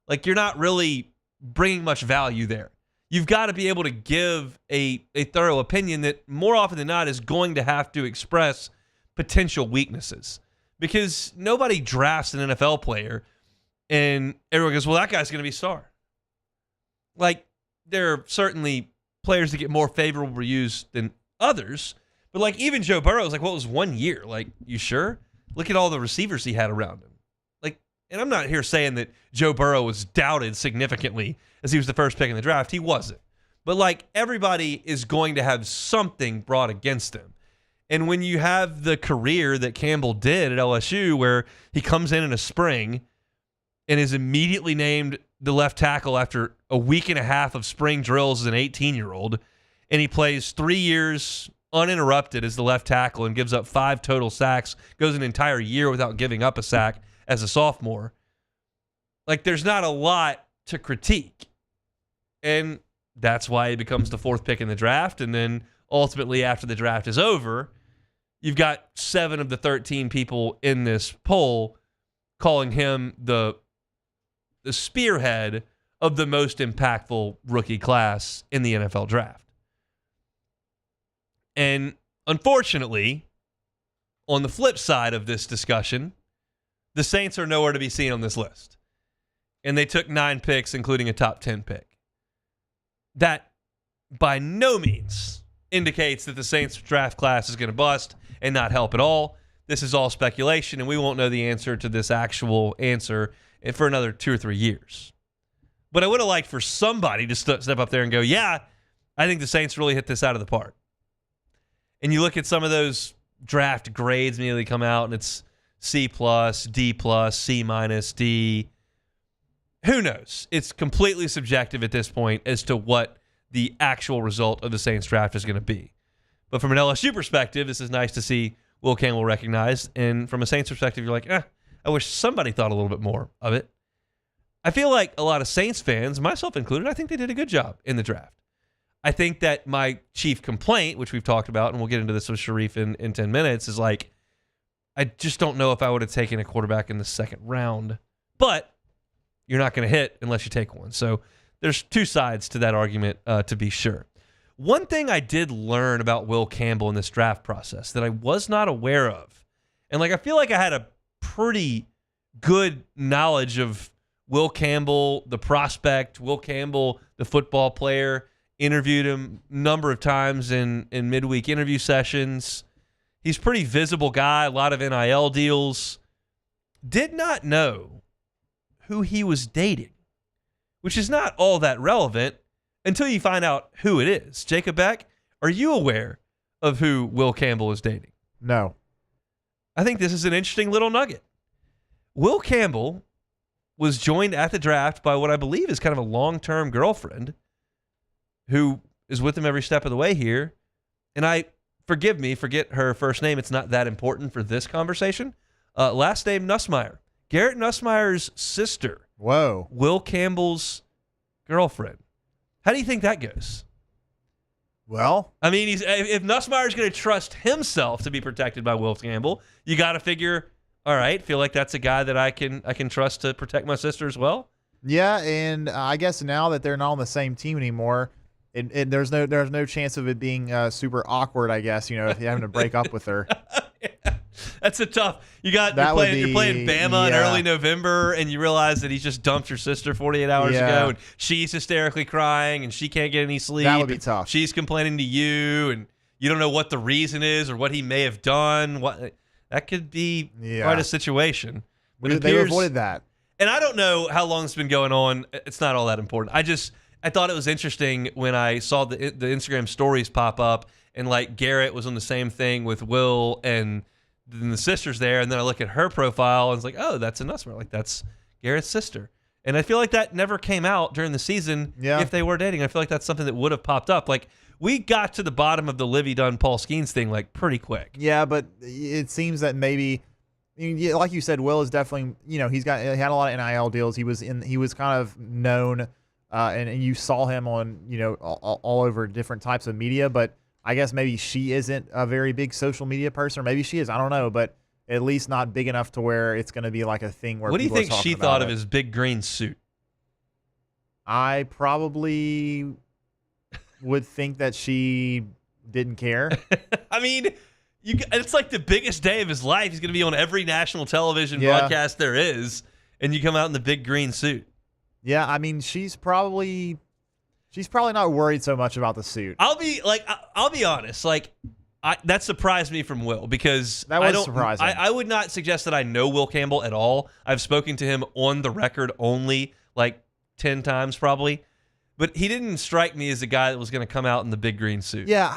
Like, you're not really bringing much value there. You've got to be able to give a thorough opinion that more often than not is going to have to express potential weaknesses. Because nobody drafts an NFL player and everyone goes, well, that guy's going to be a star. Like, there are certainly players that get more favorable reviews than others. But, like, even Joe Burrow was like, well, it was 1 year. Like, you sure? Look at all the receivers he had around him. Like, and I'm not here saying that Joe Burrow was doubted significantly as he was the first pick in the draft. He wasn't. But, like, everybody is going to have something brought against him. And when you have the career that Campbell did at LSU, where he comes in a spring and is immediately named the left tackle after a week and a half of spring drills as an 18-year-old, and he plays 3 years uninterrupted as the left tackle and gives up 5 total sacks, goes an entire year without giving up a sack as a sophomore. Like, there's not a lot to critique. And that's why he becomes the 4th pick in the draft. And then ultimately, after the draft is over, you've got 7 of the 13 people in this poll calling him the spearhead of the most impactful rookie class in the NFL draft. And unfortunately, on the flip side of this discussion, the Saints are nowhere to be seen on this list. And they took 9 picks, including a top 10 pick. That by no means indicates that the Saints draft class is going to bust and not help at all. This is all speculation, and we won't know the answer to this actual answer for another 2 or 3 years. But I would have liked for somebody to step up there and go, yeah, I think the Saints really hit this out of the park. And you look at some of those draft grades immediately come out, and it's C+, D+, C-, D. Who knows? It's completely subjective at this point as to what the actual result of the Saints draft is going to be. But from an LSU perspective, this is nice to see Will Campbell recognized. And from a Saints perspective, you're like, I wish somebody thought a little bit more of it. I feel like a lot of Saints fans, myself included, I think they did a good job in the draft. I think that my chief complaint, which we've talked about, and we'll get into this with Sharif in 10 minutes, is like, I just don't know if I would have taken a quarterback in the second round. But you're not going to hit unless you take one. So there's 2 sides to that argument, to be sure. One thing I did learn about Will Campbell in this draft process that I was not aware of, and like I feel like I had a pretty good knowledge of Will Campbell, the prospect, Will Campbell, the football player, interviewed him a number of times in midweek interview sessions. He's a pretty visible guy, a lot of NIL deals. Did not know who he was dating, which is not all that relevant until you find out who it is. Jacob Beck, are you aware of who Will Campbell is dating? No. I think this is an interesting little nugget. Will Campbell was joined at the draft by what I believe is kind of a long-term girlfriend who is with him every step of the way here. And forget her first name. It's not that important for this conversation. Last name Nussmeier. Garrett Nussmeier's sister. Whoa. Will Campbell's girlfriend. How do you think that goes? Well, I mean, if Nussmeier's going to trust himself to be protected by Will Campbell, you got to figure, all right, feel like that's a guy that I can trust to protect my sister as well. Yeah, and I guess now that they're not on the same team anymore, there's no chance of it being super awkward. I guess, if you're having to break up with her. That's a tough. You're playing Bama in early November, and you realize that he just dumped your sister 48 hours ago, and she's hysterically crying, and she can't get any sleep. That would be tough. She's complaining to you, and you don't know what the reason is or what he may have done. That could be quite a situation. But they avoided that. And I don't know how long it's been going on. It's not all that important. I thought it was interesting when I saw the Instagram stories pop up, and like Garrett was on the same thing with Will, and then the sister's there, and then I look at her profile, and it's like, oh, that's a Nussmeier. Like, that's Garrett's sister. And I feel like that never came out during the season if they were dating. I feel like that's something that would have popped up. Like, we got to the bottom of the Livy Dunn Paul Skeens thing like pretty quick. Yeah, but it seems that maybe, like you said, Will is definitely, he had a lot of NIL deals. He was kind of known, and you saw him on, all over different types of media, but I guess maybe she isn't a very big social media person, or maybe she is. I don't know, but at least not big enough to where it's going to be like a thing where. What do you think she thought of his big green suit? I probably would think that she didn't care. I mean, it's like the biggest day of his life. He's going to be on every national television broadcast there is, and you come out in the big green suit. Yeah, I mean, she's probably not worried so much about the suit. I'll be honest. Like, that surprised me from Will, because that was surprising. I would not suggest that I know Will Campbell at all. I've spoken to him on the record only like 10 times probably, but he didn't strike me as a guy that was going to come out in the big green suit. Yeah,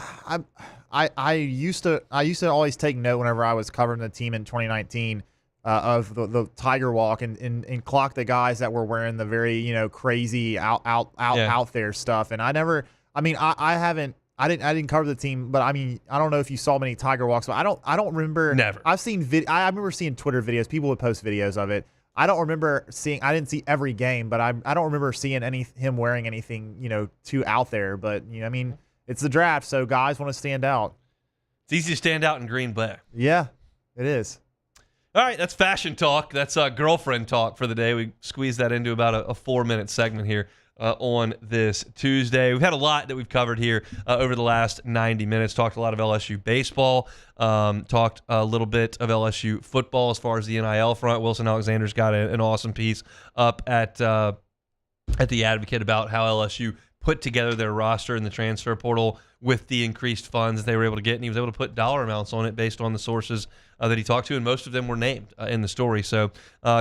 I used to always take note whenever I was covering the team in 2019 of the Tiger Walk and clock the guys that were wearing the very crazy out there stuff. And I didn't cover the team, but I mean, I don't know if you saw many Tiger Walks, but I don't remember. Never. I remember seeing Twitter videos. People would post videos of it. I didn't see every game, but I don't remember seeing him wearing anything too out there. But I mean, it's the draft, so guys want to stand out. It's easy to stand out in Green Bay. Yeah, it is. All right, that's fashion talk. That's girlfriend talk for the day. We squeezed that into about a 4-minute segment here on this Tuesday. We've had a lot that we've covered here over the last 90 minutes. Talked a lot of LSU baseball. Talked a little bit of LSU football as far as the NIL front. Wilson Alexander's got an awesome piece up at the Advocate about how LSU put together their roster in the transfer portal with the increased funds that they were able to get, and he was able to put dollar amounts on it based on the sources that he talked to, and most of them were named in the story. So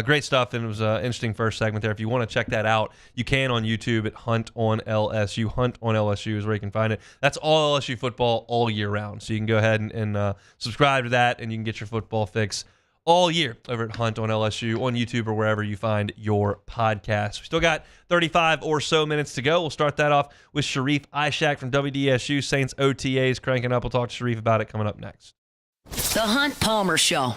great stuff, and it was an interesting first segment there. If you want to check that out, you can on YouTube at Hunt on LSU. Hunt on LSU is where you can find it. That's all LSU football all year round, so you can go ahead and subscribe to that, and you can get your football fix all year over at Hunt on LSU on YouTube or wherever you find your podcasts. We still got 35 or so minutes to go. We'll start that off with Sheree Aishak from WDSU. Saints OTAs cranking up. We'll talk to Sheree about it coming up next. The Hunt Palmer Show.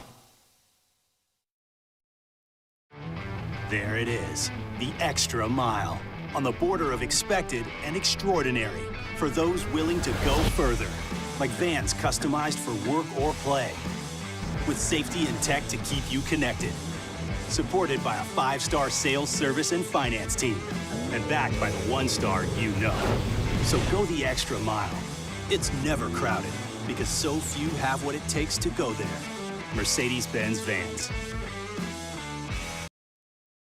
There it is, the extra mile, on the border of expected and extraordinary for those willing to go further, like vans customized for work or play, with safety and tech to keep you connected. Supported by a 5-star sales, service, and finance team. And backed by the 1-star you know. So go the extra mile. It's never crowded, because so few have what it takes to go there. Mercedes-Benz Vans.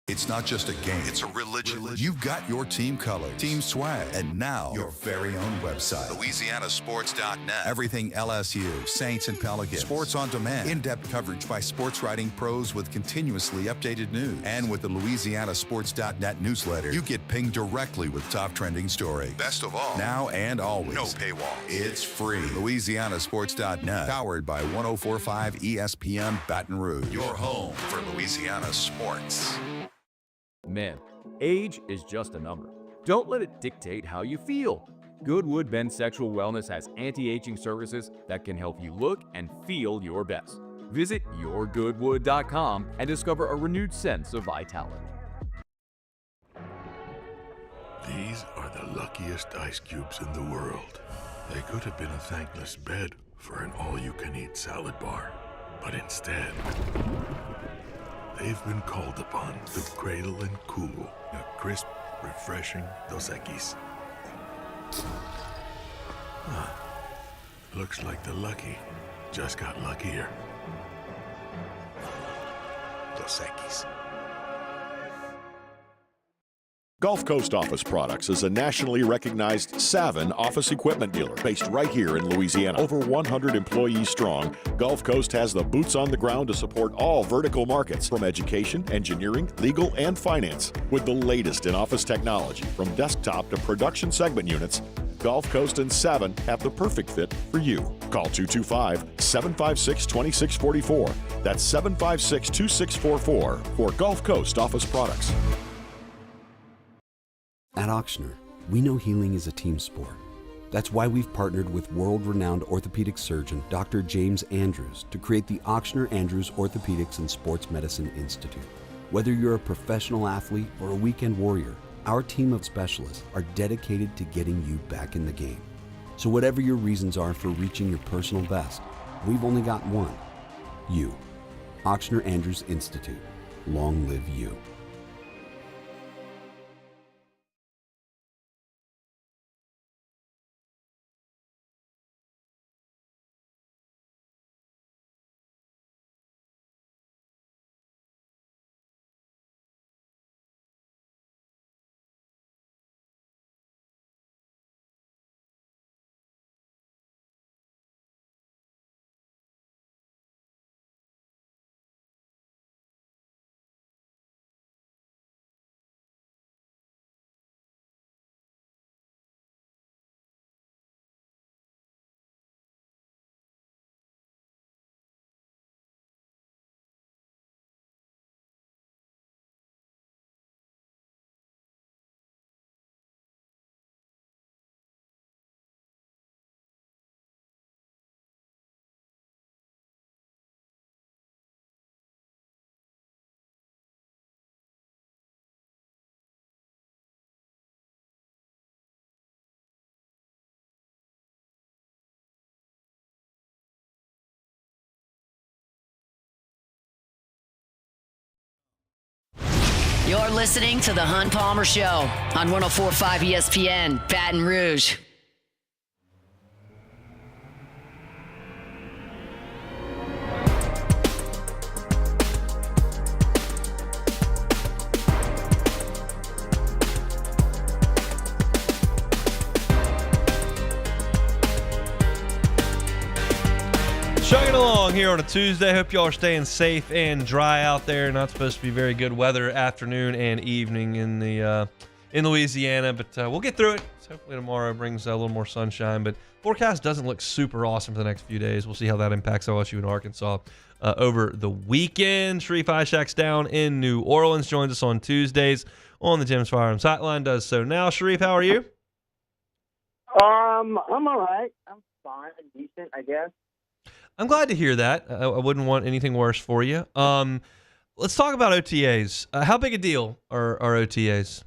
It's not just a game, it's a religion. You've got your team colors, team swag, and now your very own website. LouisianaSports.net. Everything LSU, Saints, and Pelicans. Sports on demand. In-depth coverage by sports writing pros with continuously updated news. And with the LouisianaSports.net newsletter, you get pinged directly with top trending stories. Best of all, now and always, no paywall. It's free. LouisianaSports.net. Powered by 104.5 ESPN Baton Rouge. Your home for Louisiana sports. Men, age is just a number. Don't let it dictate how you feel. Goodwood Men's Sexual Wellness has anti-aging services that can help you look and feel your best. Visit yourgoodwood.com and discover a renewed sense of vitality. These are the luckiest ice cubes in the world. They could have been a thankless bed for an all-you-can-eat salad bar. But instead, they've been called upon to cradle and cool a crisp, refreshing Dos Equis. Looks like the lucky just got luckier. Dos Equis. Gulf Coast Office Products is a nationally recognized Savin office equipment dealer based right here in Louisiana. Over 100 employees strong, Gulf Coast has the boots on the ground to support all vertical markets, from education, engineering, legal, and finance. With the latest in office technology, from desktop to production segment units, Gulf Coast and Savin have the perfect fit for you. Call 225-756-2644. That's 756-2644 for Gulf Coast Office Products. At Auctioner, we know healing is a team sport. That's why we've partnered with world-renowned orthopedic surgeon Dr. James Andrews to create the Auctioner Andrews Orthopedics and Sports Medicine Institute. Whether you're a professional athlete or a weekend warrior, our team of specialists are dedicated to getting you back in the game. So whatever your reasons are for reaching your personal best, we've only got one: you. Auctioner Andrews Institute. Long live you. You're listening to The Hunt Palmer Show on 104.5 ESPN, Baton Rouge. Chugging along here on a Tuesday. Hope y'all are staying safe and dry out there. Not supposed to be very good weather afternoon and evening in Louisiana, but we'll get through it. So hopefully tomorrow brings a little more sunshine. But forecast doesn't look super awesome for the next few days. We'll see how that impacts LSU and Arkansas over the weekend. Sheree Aishak's down in New Orleans. Joins us on Tuesdays on the Jim's Firearms Hotline. Does so now. Sheree, how are you? I'm all right. I'm fine, decent, I guess. I'm glad to hear that. I wouldn't want anything worse for you. Let's talk about OTAs. How big a deal are OTAs?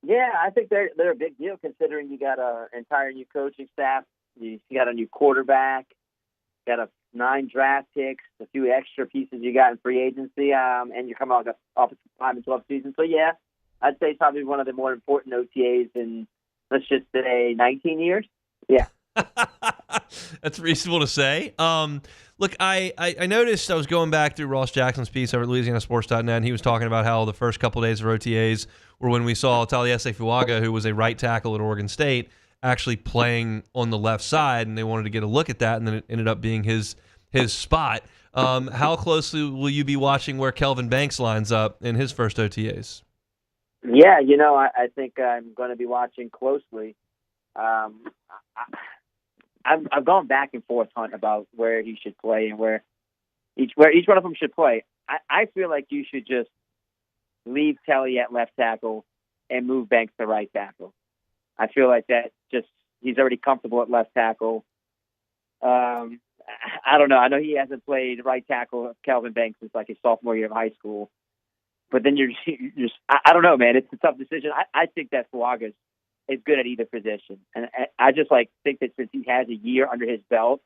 Yeah, I think they're a big deal considering you got an entire new coaching staff, you got a new quarterback, got 9 draft picks, a few extra pieces you got in free agency, and you're coming off a 5-12 season. So yeah, I'd say it's probably one of the more important OTAs in, let's just say, 19 years. Yeah. That's reasonable to say. Look, I noticed I was going back through Ross Jackson's piece over at LouisianaSports.net, and he was talking about how the first couple of days of OTAs were when we saw Taliesin Fuaga, who was a right tackle at Oregon State, actually playing on the left side, and they wanted to get a look at that, and then it ended up being his spot. How closely will you be watching where Kelvin Banks lines up in his first OTAs? Yeah, I think I'm going to be watching closely. I've gone back and forth, Hunt, about where he should play and where each one of them should play. I feel like you should just leave Telly at left tackle and move Banks to right tackle. I feel like that he's already comfortable at left tackle. I don't know. I know he hasn't played right tackle Kelvin Banks since like his sophomore year of high school. But then you're just I don't know, man. It's a tough decision. I think that Fuaga's is good at either position. And I just think that since he has a year under his belt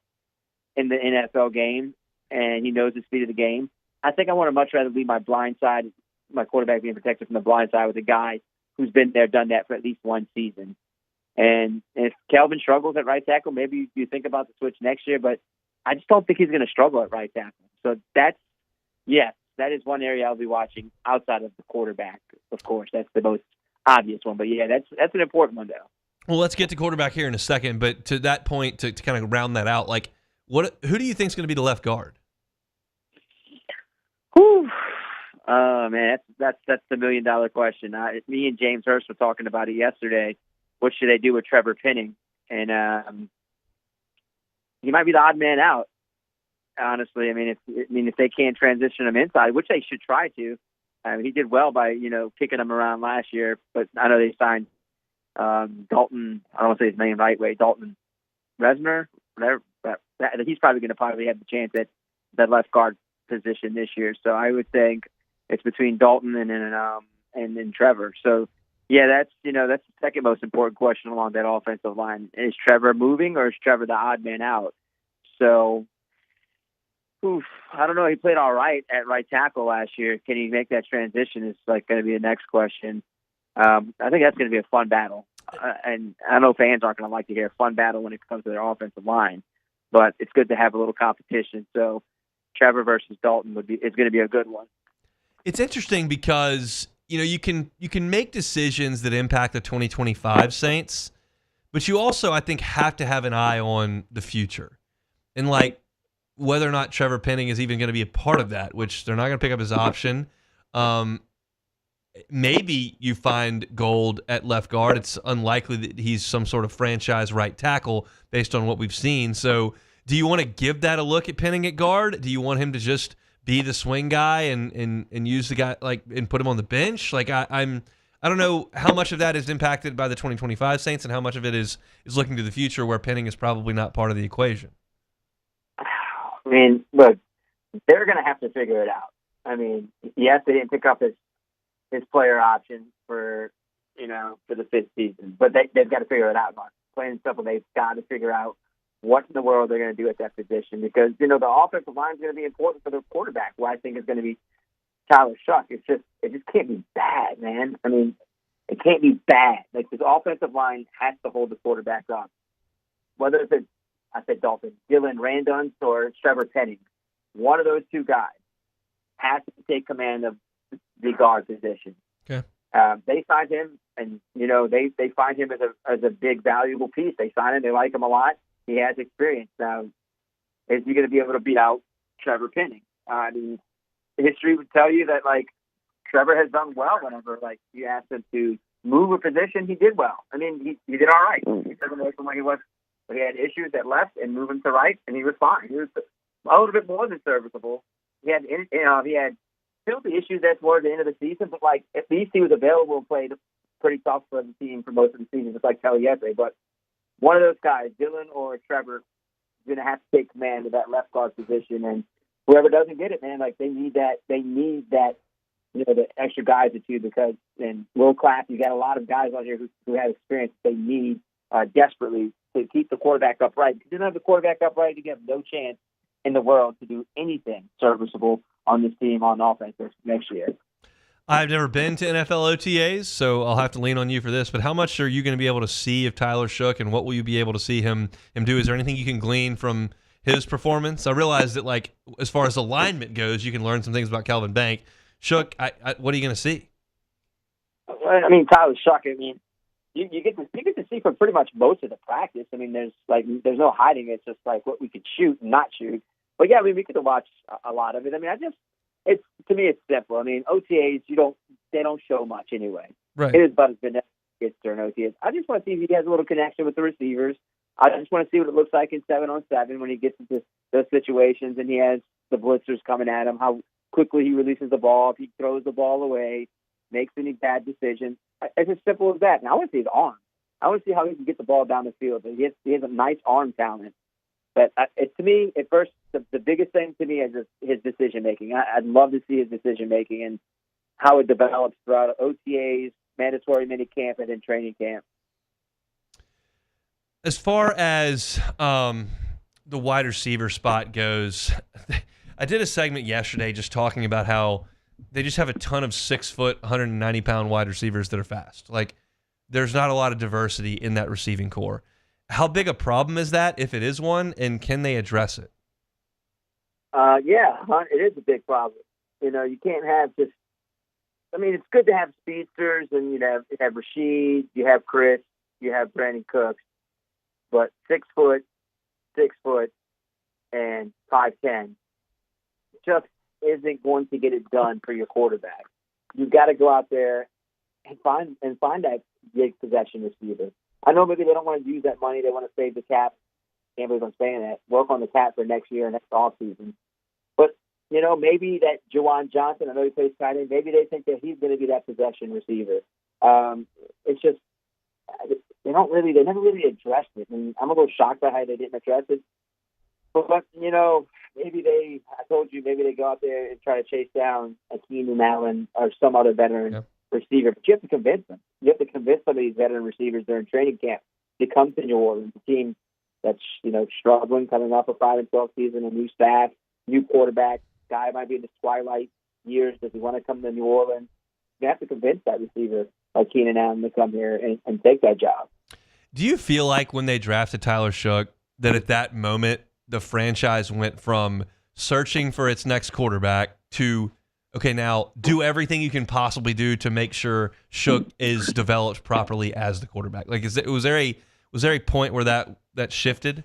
in the NFL game and he knows the speed of the game, I think I want to much rather leave my blind side, my quarterback being protected from the blind side with a guy who's been there, done that for at least one season. And if Kelvin struggles at right tackle, maybe you think about the switch next year, but I just don't think he's going to struggle at right tackle. So that is one area I'll be watching outside of the quarterback, of course. That's the most obvious one, but yeah, that's an important one though. Well, let's get to quarterback here in a second, but to that point, to kind of round that out, who do you think is going to be the left guard? Whew. Man, that's the $1 million question. Me and James Hurst were talking about it yesterday. What should they do with Trevor Penning? And he might be the odd man out. Honestly, if they can't transition him inside, which they should try to. He did well by, kicking him around last year, but I know they signed Dalton. I don't want to say his name right way. Dalton Resner, whatever. But he's probably going to have the chance at that left guard position this year. So I would think it's between Dalton and then Trevor. So yeah, that's the second most important question along that offensive line. Is Trevor moving or is Trevor the odd man out? So. I don't know. He played all right at right tackle last year. Can he make that transition is going to be the next question. I think that's going to be a fun battle. And I know fans aren't going to like to hear a fun battle when it comes to their offensive line, but it's good to have a little competition. So Trevor versus Dalton is going to be a good one. It's interesting because, you can make decisions that impact the 2025 Saints, but you also, I think, have to have an eye on the future. And whether or not Trevor Penning is even going to be a part of that, which they're not going to pick up his option. Maybe you find Gold at left guard. It's unlikely that he's some sort of franchise right tackle based on what we've seen. So do you want to give that a look at Penning at guard? Do you want him to just be the swing guy and use the guy and put him on the bench? I don't know how much of that is impacted by the 2025 Saints and how much of it is looking to the future where Penning is probably not part of the equation. Look, they're going to have to figure it out. Yes, they didn't pick up his player option for the fifth season, but they've got to figure it out. Plain and simple, they've got to figure out what in the world they're going to do at that position because, the offensive line is going to be important for the quarterback, who I think is going to be Tyler Shuck, it just can't be bad, man. I mean, it can't be bad. Like, this offensive line has to hold the quarterback up. Whether it's, I said Dolphins, Dylan Randunz or Trevor Penning, one of those two guys has to take command of the guard position. Okay. They signed him, and, they find him as a big, valuable piece. They sign him. They like him a lot. He has experience. Now, is he going to be able to beat out Trevor Penning? I mean, history would tell you that, like, Trevor has done well whenever, like, you asked him to move a position. He did well. I mean, he did all right. He took him away from where he was, but he had issues at left and moved him to right, and he was fine. He was a little bit more than serviceable. He had penalty issues toward the end of the season, but, like, at least he was available and played pretty tough for the team for most of the season, just like Taliepe. But one of those guys, Dylan or Trevor, is going to have to take command of that left guard position, and whoever doesn't get it, man, like, they need that, the extra guys or two, because in world class, you got a lot of guys on here who have experience they need desperately to keep the quarterback upright. If you don't have the quarterback upright, you have no chance in the world to do anything serviceable on this team on offense next year. I've never been to NFL OTAs, so I'll have to lean on you for this, but how much are you going to be able to see of Tyler Shook, and what will you be able to see him do? Is there anything you can glean from his performance? I realize that, like, as far as alignment goes, you can learn some things about Calvin Bank. Shook, what are you going to see? I mean, Tyler Shook, I mean, you get to see from pretty much most of the practice. I mean, there's no hiding it. It's just like what we could shoot and not shoot. But yeah, I mean, we get to watch a lot of it. I mean, to me, it's simple. I mean, OTAs, they don't show much anyway. Right. It is about as vanilla as it gets during OTAs. I just want to see if he has a little connection with the receivers. I just want to see what it looks like in 7-on-7 when he gets into those situations and he has the blitzers coming at him, how quickly he releases the ball, if he throws the ball away, makes any bad decisions. It's as simple as that. And I want to see his arm. I want to see how he can get the ball down the field. He has a nice arm talent. But to me, at first, the biggest thing to me is his decision-making. I'd love to see his decision-making and how it develops throughout OTAs, mandatory minicamp, and in training camp. As far as the wide receiver spot goes, I did a segment yesterday just talking about how they just have a ton of 6-foot, 190-pound wide receivers that are fast. Like, there's not a lot of diversity in that receiving core. How big a problem is that, if it is one, and can they address it? Yeah, it is a big problem. You can't have just. I mean, it's good to have speedsters, and you have Rashid, you have Chris, you have Brandon Cooks, but 6 foot, and 5'10" just isn't going to get it done for your quarterback. You've got to go out there and find that big possession receiver. I know maybe they don't want to use that money. They want to save the cap. Can't believe I'm saying that. Work on the cap for next year, next offseason. But, maybe that Juwan Johnson, I know he plays tight end, maybe they think that he's going to be that possession receiver. It's just, they never really addressed it. And I'm a little shocked by how they didn't address it. But maybe I told you, maybe they go out there and try to chase down a Keenan Allen or some other veteran receiver. But you have to convince them. You have to convince some of these veteran receivers during training camp to come to New Orleans, a team that's, struggling, coming off a 5-12 season, a new staff, new quarterback. Guy might be in the twilight years. Does he want to come to New Orleans? You have to convince that receiver like Keenan Allen to come here and take that job. Do you feel like when they drafted Tyler Shook that at that moment the franchise went from searching for its next quarterback to, okay, now do everything you can possibly do to make sure Shook is developed properly as the quarterback? Like, was there a point where that shifted?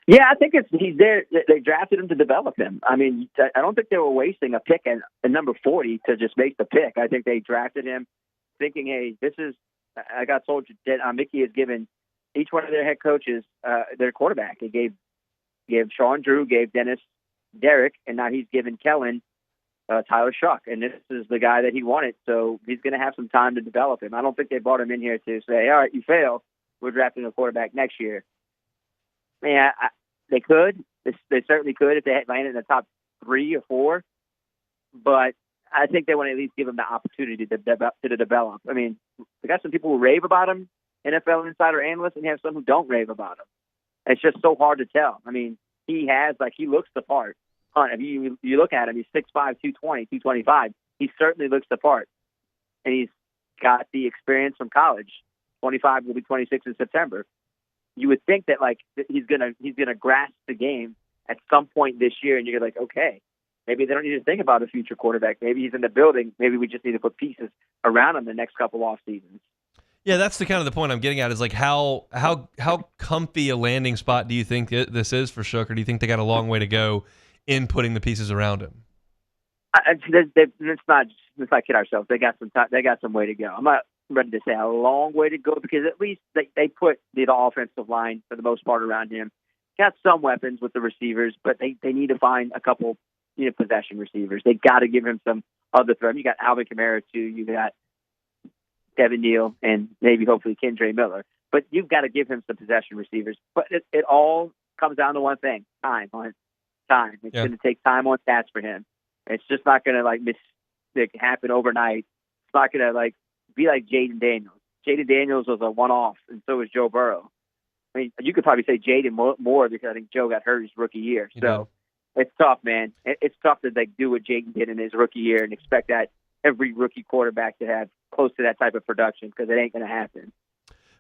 Yeah, I think he's there. They drafted him to develop him. I mean, I don't think they were wasting a pick at number 40 to just make the pick. I think they drafted him thinking, hey, this is, I got told you that Mickey has given each one of their head coaches their quarterback. He gave Sean Drew, gave Dennis Derrick, and now he's given Kellen Tyler Shook. And this is the guy that he wanted, so he's going to have some time to develop him. I don't think they brought him in here to say, all right, you fail, we're drafting a quarterback next year. Yeah, they could. They certainly could if they had landed in the top 3 or 4. But I think they want to at least give him the opportunity to develop. I mean, we got some people who rave about him, NFL insider analysts, and you have some who don't rave about him. It's just so hard to tell. I mean, he looks the part. Hunt, if you look at him, he's 6'5", 220, 225. He certainly looks the part, and he's got the experience from college. 25 will be 26 in September. You would think that he's gonna grasp the game at some point this year, and you're like, okay, maybe they don't need to think about a future quarterback. Maybe he's in the building. Maybe we just need to put pieces around him the next couple off seasons. Yeah, that's the kind of the point I'm getting at is like how comfy a landing spot do you think this is for Shook, or do you think they got a long way to go in putting the pieces around him? Let's not kid ourselves. They got some time, they got some way to go. I'm not ready to say a long way to go because at least they put the offensive line for the most part around him. Got some weapons with the receivers, but they need to find a couple possession receivers. They got to give him some other threat. You got Alvin Kamara too. You got Devin Neal and maybe hopefully Kendre Miller. But you've got to give him some possession receivers. But it all comes down to one thing: time. It's going to take time on stats for him. It's just not going to happen overnight. It's not going to be like Jaden Daniels. Jaden Daniels was a one-off, and so was Joe Burrow. I mean, you could probably say Jaden more because I think Joe got hurt his rookie year. So it's tough, man. It's tough to do what Jaden did in his rookie year and expect that every rookie quarterback to have close to that type of production because it ain't going to happen.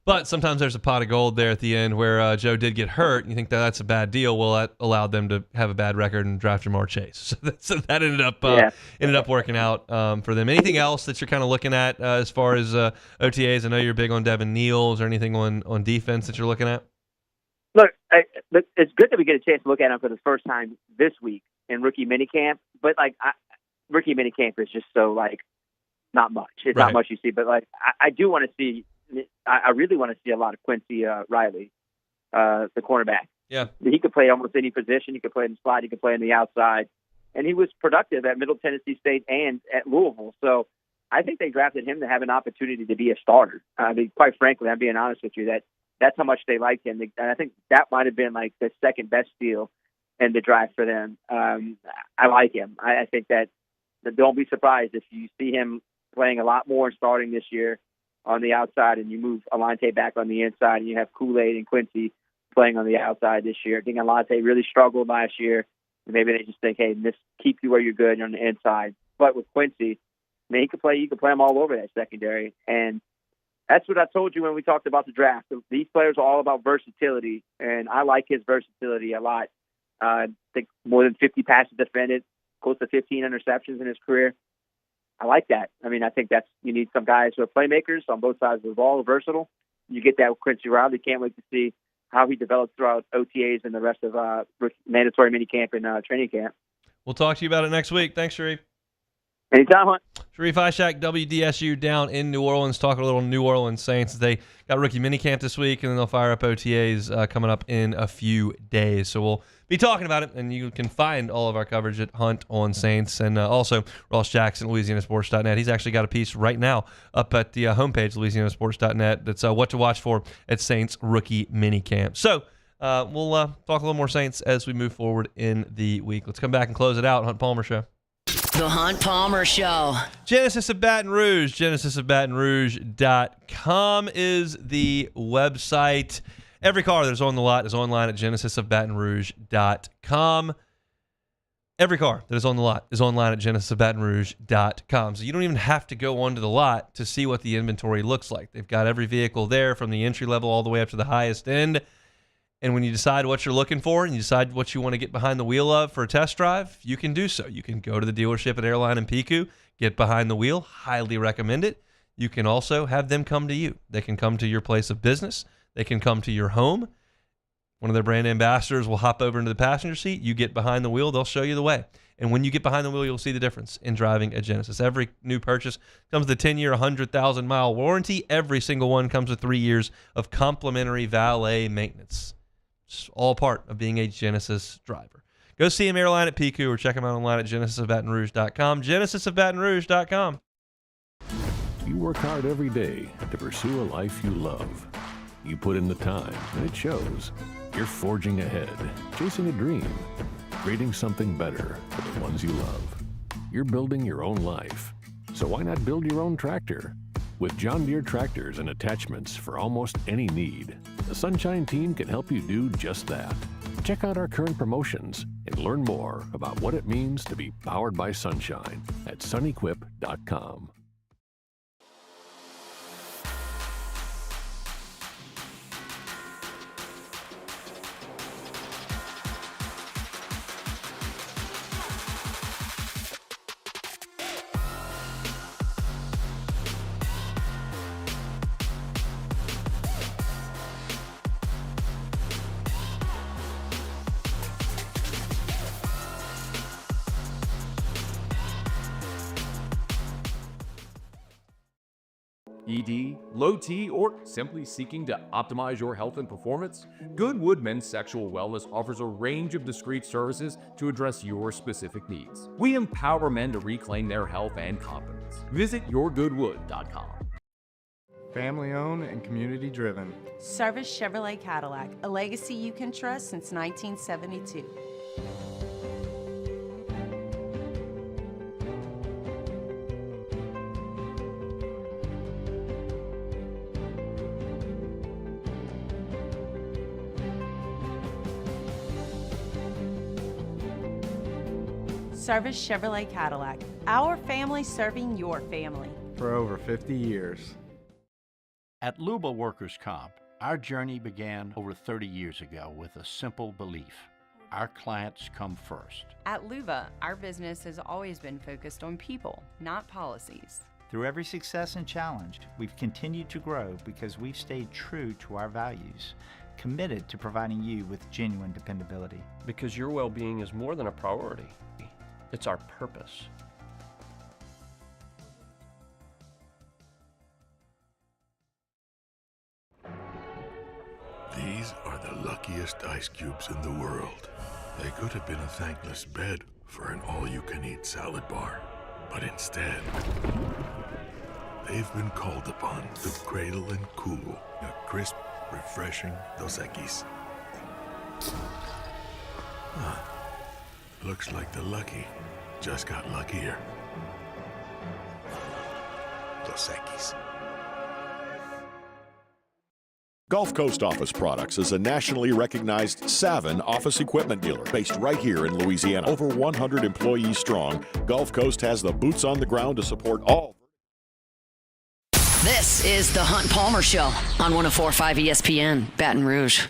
But sometimes there's a pot of gold there at the end where Joe did get hurt, and you think that's a bad deal. Well, that allowed them to have a bad record and draft Jamar Chase. So that ended up working out for them. Anything else that you're kind of looking at as far as OTAs? I know you're big on Devin Neal. Is there anything on defense that you're looking at? Look, it's good that we get a chance to look at him for the first time this week in rookie minicamp. But rookie minicamp is just so not much. It's not much you see. But I do want to see. I really want to see a lot of Quincy Riley, the cornerback. Yeah, he could play almost any position. He could play in the slot. He could play in the outside, and he was productive at Middle Tennessee State and at Louisville. So I think they drafted him to have an opportunity to be a starter. I mean, quite frankly, I'm being honest with you, that's how much they liked him. And I think that might have been the second best deal in the draft for them. I like him. I think that don't be surprised if you see him playing a lot more and starting this year on the outside, and you move Alante back on the inside, and you have Kool-Aid and Quincy playing on the outside this year. I think Alante really struggled last year. Maybe they just think, hey, keep you where you're good on the inside. But with Quincy, you can play him all over that secondary. And that's what I told you when we talked about the draft. These players are all about versatility, and I like his versatility a lot. I think more than 50 passes defended, close to 15 interceptions in his career. I like that. I mean, I think you need some guys who are playmakers on both sides of the ball, versatile. You get that with Quincy Riley. Can't wait to see how he develops throughout OTAs and the rest of mandatory minicamp and training camp. We'll talk to you about it next week. Thanks, Sheree. Anytime, Hunt. Sheree Aishak, WDSU down in New Orleans. Talk a little New Orleans Saints. They got rookie minicamp this week, and then they'll fire up OTAs coming up in a few days. So we'll be talking about it, and you can find all of our coverage at Hunt on Saints. And also, Ross Jackson, LouisianaSports.net. He's actually got a piece right now up at the homepage, LouisianaSports.net, that's what to watch for at Saints rookie minicamp. So we'll talk a little more Saints as we move forward in the week. Let's come back and close it out. Hunt Palmer Show. The Hunt Palmer Show. Genesis of Baton Rouge. GenesisofBatonRouge.com is the website. Every car that is on the lot is online at GenesisofBatonRouge.com. Every car that is on the lot is online at GenesisofBatonRouge.com. So you don't even have to go onto the lot to see what the inventory looks like. They've got every vehicle there from the entry level all the way up to the highest end. And when you decide what you're looking for and you decide what you want to get behind the wheel of for a test drive, you can do so. You can go to the dealership at Airline and Pico, get behind the wheel, highly recommend it. You can also have them come to you. They can come to your place of business. They can come to your home. One of their brand ambassadors will hop over into the passenger seat. You get behind the wheel. They'll show you the way. And when you get behind the wheel, you'll see the difference in driving a Genesis. Every new purchase comes with a 10-year, 100,000-mile warranty. Every single one comes with 3 years of complimentary valet maintenance. It's all part of being a Genesis driver. Go see him Airline at Pico or check him out online at GenesisofBatonRouge.com. GenesisofBatonRouge.com. You work hard every day to pursue a life you love. You put in the time, and it shows. You're forging ahead, chasing a dream, creating something better for the ones you love. You're building your own life. So why not build your own tractor? With John Deere tractors and attachments for almost any need, the Sunshine team can help you do just that. Check out our current promotions and learn more about what it means to be powered by sunshine at sunequip.com. ED, low T, or simply seeking to optimize your health and performance? Goodwood Men's Sexual Wellness offers a range of discreet services to address your specific needs. We empower men to reclaim their health and confidence. Visit yourgoodwood.com. Family owned and community driven. Service Chevrolet Cadillac, a legacy you can trust since 1972. Service Chevrolet Cadillac, our family serving your family. For over 50 years. At Luba Workers' Comp, our journey began over 30 years ago with a simple belief. Our clients come first. At Luba, our business has always been focused on people, not policies. Through every success and challenge, we've continued to grow because we've stayed true to our values, committed to providing you with genuine dependability. Because your well-being is more than a priority. It's our purpose. These are the luckiest ice cubes in the world. They could have been a thankless bed for an all-you-can-eat salad bar. But instead, they've been called upon to cradle and cool a crisp, refreshing Dos Equis. Looks like the lucky just got luckier. Dos Equis. Gulf Coast Office Products is a nationally recognized Savin office equipment dealer based right here in Louisiana. Over 100 employees strong, Gulf Coast has the boots on the ground to support all. This is the Hunt Palmer Show on 104.5 ESPN, Baton Rouge.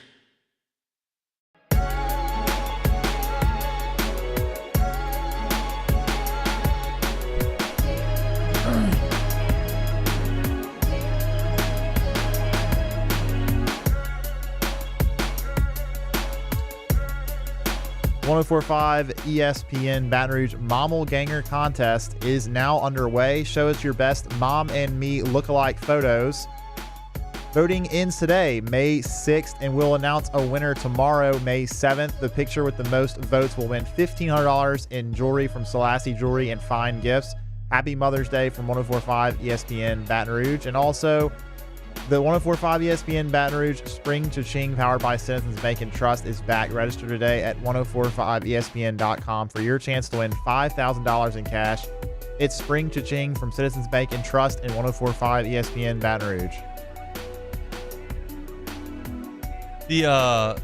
.104.5 ESPN Baton Rouge Mommelganger contest is now underway. Show us your best mom and me lookalike photos. Voting ends today, May 6th, and we'll announce a winner tomorrow, May 7th. The picture with the most votes will win $1,500 in jewelry from Selassie Jewelry and Fine Gifts. Happy Mother's Day from 104.5 ESPN Baton Rouge. And also, the 104.5 ESPN Baton Rouge Spring Cha-Ching powered by Citizens Bank and Trust is back. Register today at 1045ESPN.com for your chance to win $5,000 in cash. It's Spring Cha-Ching from Citizens Bank and Trust and 104.5 ESPN Baton Rouge. The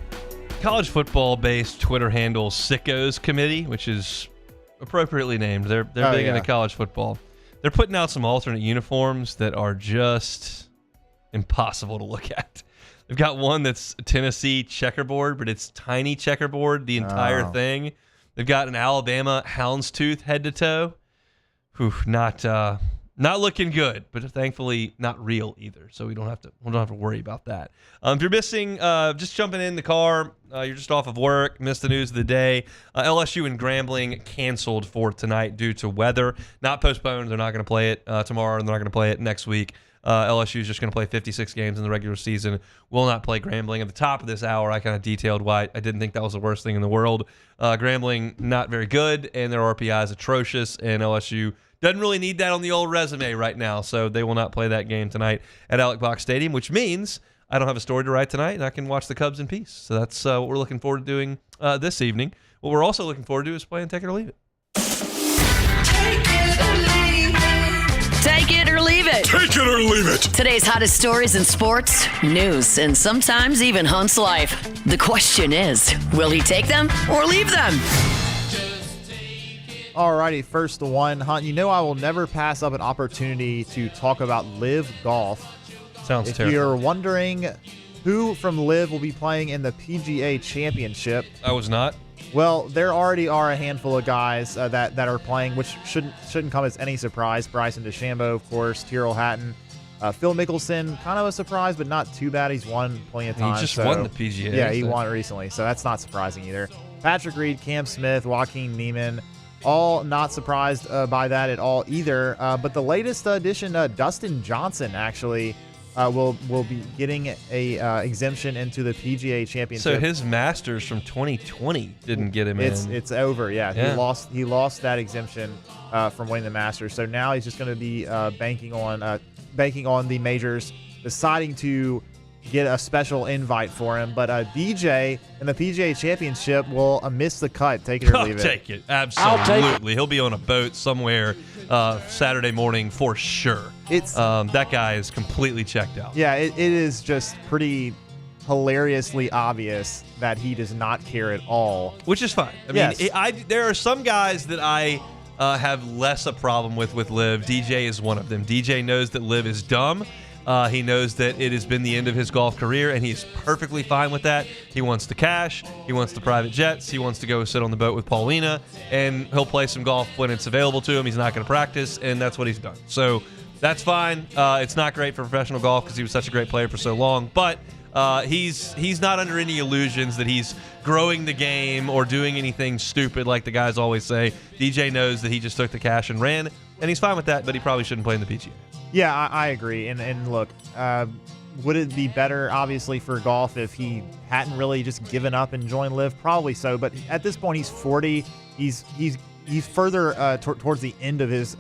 college football-based Twitter handle Sickos Committee, which is appropriately named. They're big into college football. They're putting out some alternate uniforms that are just impossible to look at. They've got one that's a Tennessee checkerboard, but it's tiny checkerboard, the entire thing. They've got an Alabama houndstooth head to toe. Not looking good, but thankfully not real either. So we don't have to worry about that. If you're missing, just jumping in the car, you're just off of work, missed the news of the day. LSU and Grambling canceled for tonight due to weather. Not postponed. They're not going to play it tomorrow, and they're not going to play it next week. LSU is just going to play 56 games in the regular season. Will not play Grambling. At the top of this hour, I kind of detailed why I didn't think that was the worst thing in the world. Grambling, not very good, and their RPI is atrocious, and LSU doesn't really need that on the old resume right now, so they will not play that game tonight at Alec Box Stadium, which means I don't have a story to write tonight, and I can watch the Cubs in peace. So that's what we're looking forward to doing this evening. What we're also looking forward to is playing Take It or Leave It. Take Take it or leave it. Take it or leave it. Today's hottest stories in sports, news, and sometimes even Hunt's life. The question is, will he take them or leave them? Alrighty, first one, Hunt. You know I will never pass up an opportunity to talk about Live Golf. Sounds terrible. If you're wondering who from Live will be playing in the PGA Championship. I was not. Well, there already are a handful of guys that are playing, which shouldn't come as any surprise. Bryson DeChambeau, of course, Tyrrell Hatton. Phil Mickelson, kind of a surprise, but not too bad. He's won plenty of times. He just won the PGA. Yeah, he won recently, so that's not surprising either. Patrick Reed, Cam Smith, Joaquin Neiman, all not surprised by that at all either. But the latest addition, Dustin Johnson, actually will be getting a exemption into the PGA Championship. So his Masters from 2020 didn't get him in. It's over. Yeah. He lost that exemption from winning the Masters. So now he's just going to be banking on the majors deciding to get a special invite for him. But DJ in the PGA Championship will miss the cut. Take it or leave it. Take it. Absolutely. He'll be on a boat somewhere Saturday morning for sure. That guy is completely checked out. Yeah, it is just pretty hilariously obvious that he does not care at all. Which is fine. I mean, there are some guys that I have less a problem with Liv. DJ is one of them. DJ knows that Liv is dumb. He knows that it has been the end of his golf career, and he's perfectly fine with that. He wants the cash. He wants the private jets. He wants to go sit on the boat with Paulina, and he'll play some golf when it's available to him. He's not going to practice, and that's what he's done. So that's fine. It's not great for professional golf because he was such a great player for so long, but he's not under any illusions that he's growing the game or doing anything stupid like the guys always say. DJ knows that he just took the cash and ran, and he's fine with that, but he probably shouldn't play in the PGA. Yeah, I agree. And look, would it be better, obviously, for golf if he hadn't really just given up and joined Liv? Probably so. But at this point, he's 40. He's further towards the end of his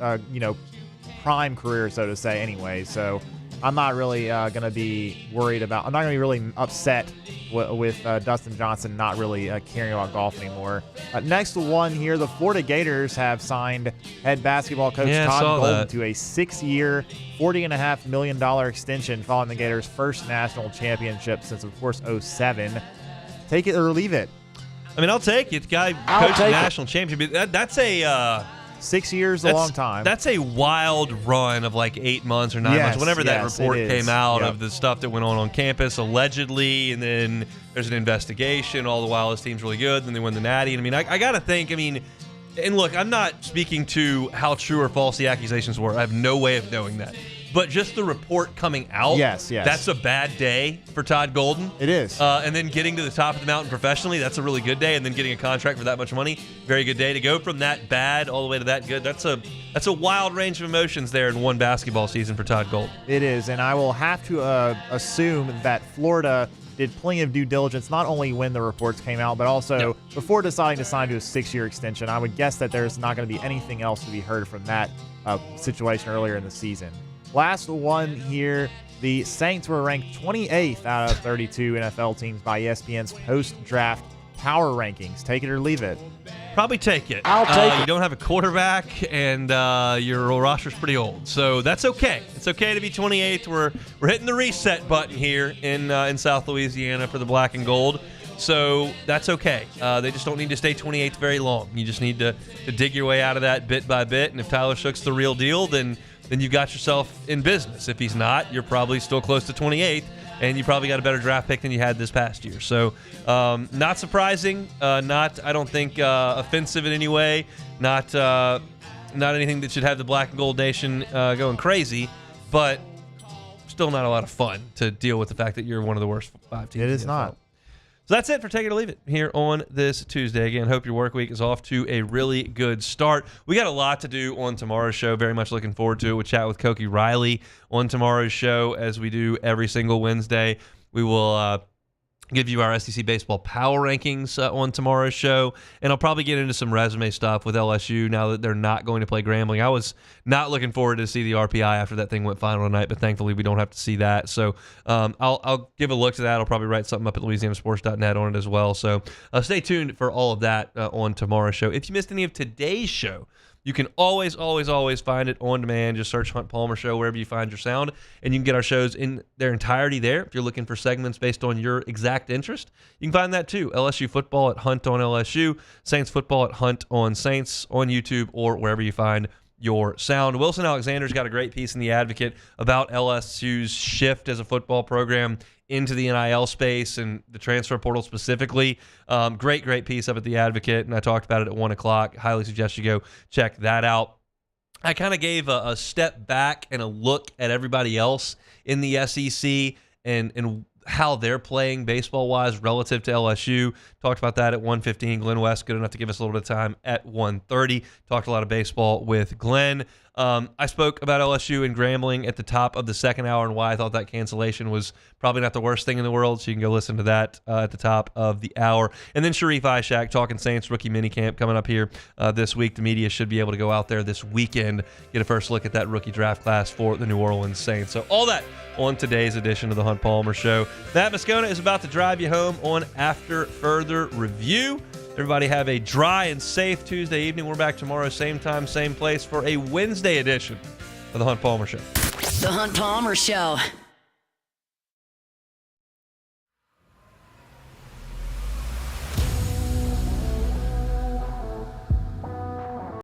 prime career, so to say. Anyway, so I'm not really going to be worried about. I'm not going to be really upset with Dustin Johnson not really caring about golf anymore. Next one here, the Florida Gators have signed head basketball coach Todd Golden to a 6-year, $40.5 million extension following the Gators' first national championship since, of course, 2007. Take it or leave it. I mean, I'll take it. The guy coached the national championship. That's a 6 years, a long time. That's a wild run of like 8 months or 9 months. Whenever that report came out of the stuff that went on campus, allegedly, and then there's an investigation. All the while, his team's really good. Then they win the Natty. And I mean, I got to think. I mean, and look, I'm not speaking to how true or false the accusations were. I have no way of knowing that. But just the report coming out, yes, that's a bad day for Todd Golden. It is. And then getting to the top of the mountain professionally, that's a really good day. And then getting a contract for that much money, very good day. To go from that bad all the way to that good, that's a wild range of emotions there in one basketball season for Todd Golden. It is, and I will have to assume that Florida did plenty of due diligence, not only when the reports came out, but also before deciding to sign to a 6-year extension. I would guess that there's not going to be anything else to be heard from that situation earlier in the season. Last one here, the Saints were ranked 28th out of 32 NFL teams by ESPN's post-draft power rankings. Take it or leave it. Probably take it. I'll take it. You don't have a quarterback, and your roster's pretty old, so that's okay. It's okay to be 28th. We're hitting the reset button here in South Louisiana for the black and gold. So that's okay. They just don't need to stay 28th very long. You just need to dig your way out of that bit by bit, and if Tyler Shook's the real deal, then you got yourself in business. If he's not, you're probably still close to 28th, and you probably got a better draft pick than you had this past year. So not surprising, not, I don't think, offensive in any way, not anything that should have the Black and Gold Nation going crazy, but still not a lot of fun to deal with the fact that you're one of the worst 5 teams. It is not. So that's it for Take It or Leave It here on this Tuesday. Again, hope your work week is off to a really good start. We got a lot to do on tomorrow's show. Very much looking forward to it. We'll chat with Koki Riley on tomorrow's show as we do every single Wednesday. We will give you our SEC baseball power rankings on tomorrow's show, and I'll probably get into some resume stuff with LSU now that they're not going to play Grambling. I was not looking forward to see the RPI after that thing went final tonight, but thankfully we don't have to see that. So I'll give a look to that. I'll probably write something up at LouisianaSports.net on it as well. So stay tuned for all of that on tomorrow's show. If you missed any of today's show, You can always find it on demand. Just search Hunt Palmer Show wherever you find your sound, and you can get our shows in their entirety there. If you're looking for segments based on your exact interest, you can find that too. LSU football at Hunt on LSU, Saints football at Hunt on Saints on YouTube, or wherever you find your sound. Wilson Alexander's got a great piece in The Advocate about LSU's shift as a football program into the NIL space and the transfer portal specifically. Great piece up at The Advocate, and I talked about it at 1 o'clock. Highly suggest you go check that out. I kind of gave a step back and a look at everybody else in the SEC and how they're playing baseball-wise relative to LSU. Talked about that at 1:15. Glenn West, good enough to give us a little bit of time at 1:30. Talked a lot of baseball with Glenn. I spoke about LSU and Grambling at the top of the second hour and why I thought that cancellation was probably not the worst thing in the world, so you can go listen to that at the top of the hour. And then Sheree Aishak talking Saints rookie minicamp coming up here this week. The media should be able to go out there this weekend, get a first look at that rookie draft class for the New Orleans Saints. So all that on today's edition of the Hunt Palmer Show. Matt Moscona is about to drive you home on After Further Review. Everybody have a dry and safe Tuesday evening. We're back tomorrow, same time, same place, for a Wednesday edition of the Hunt Palmer Show. The Hunt Palmer Show.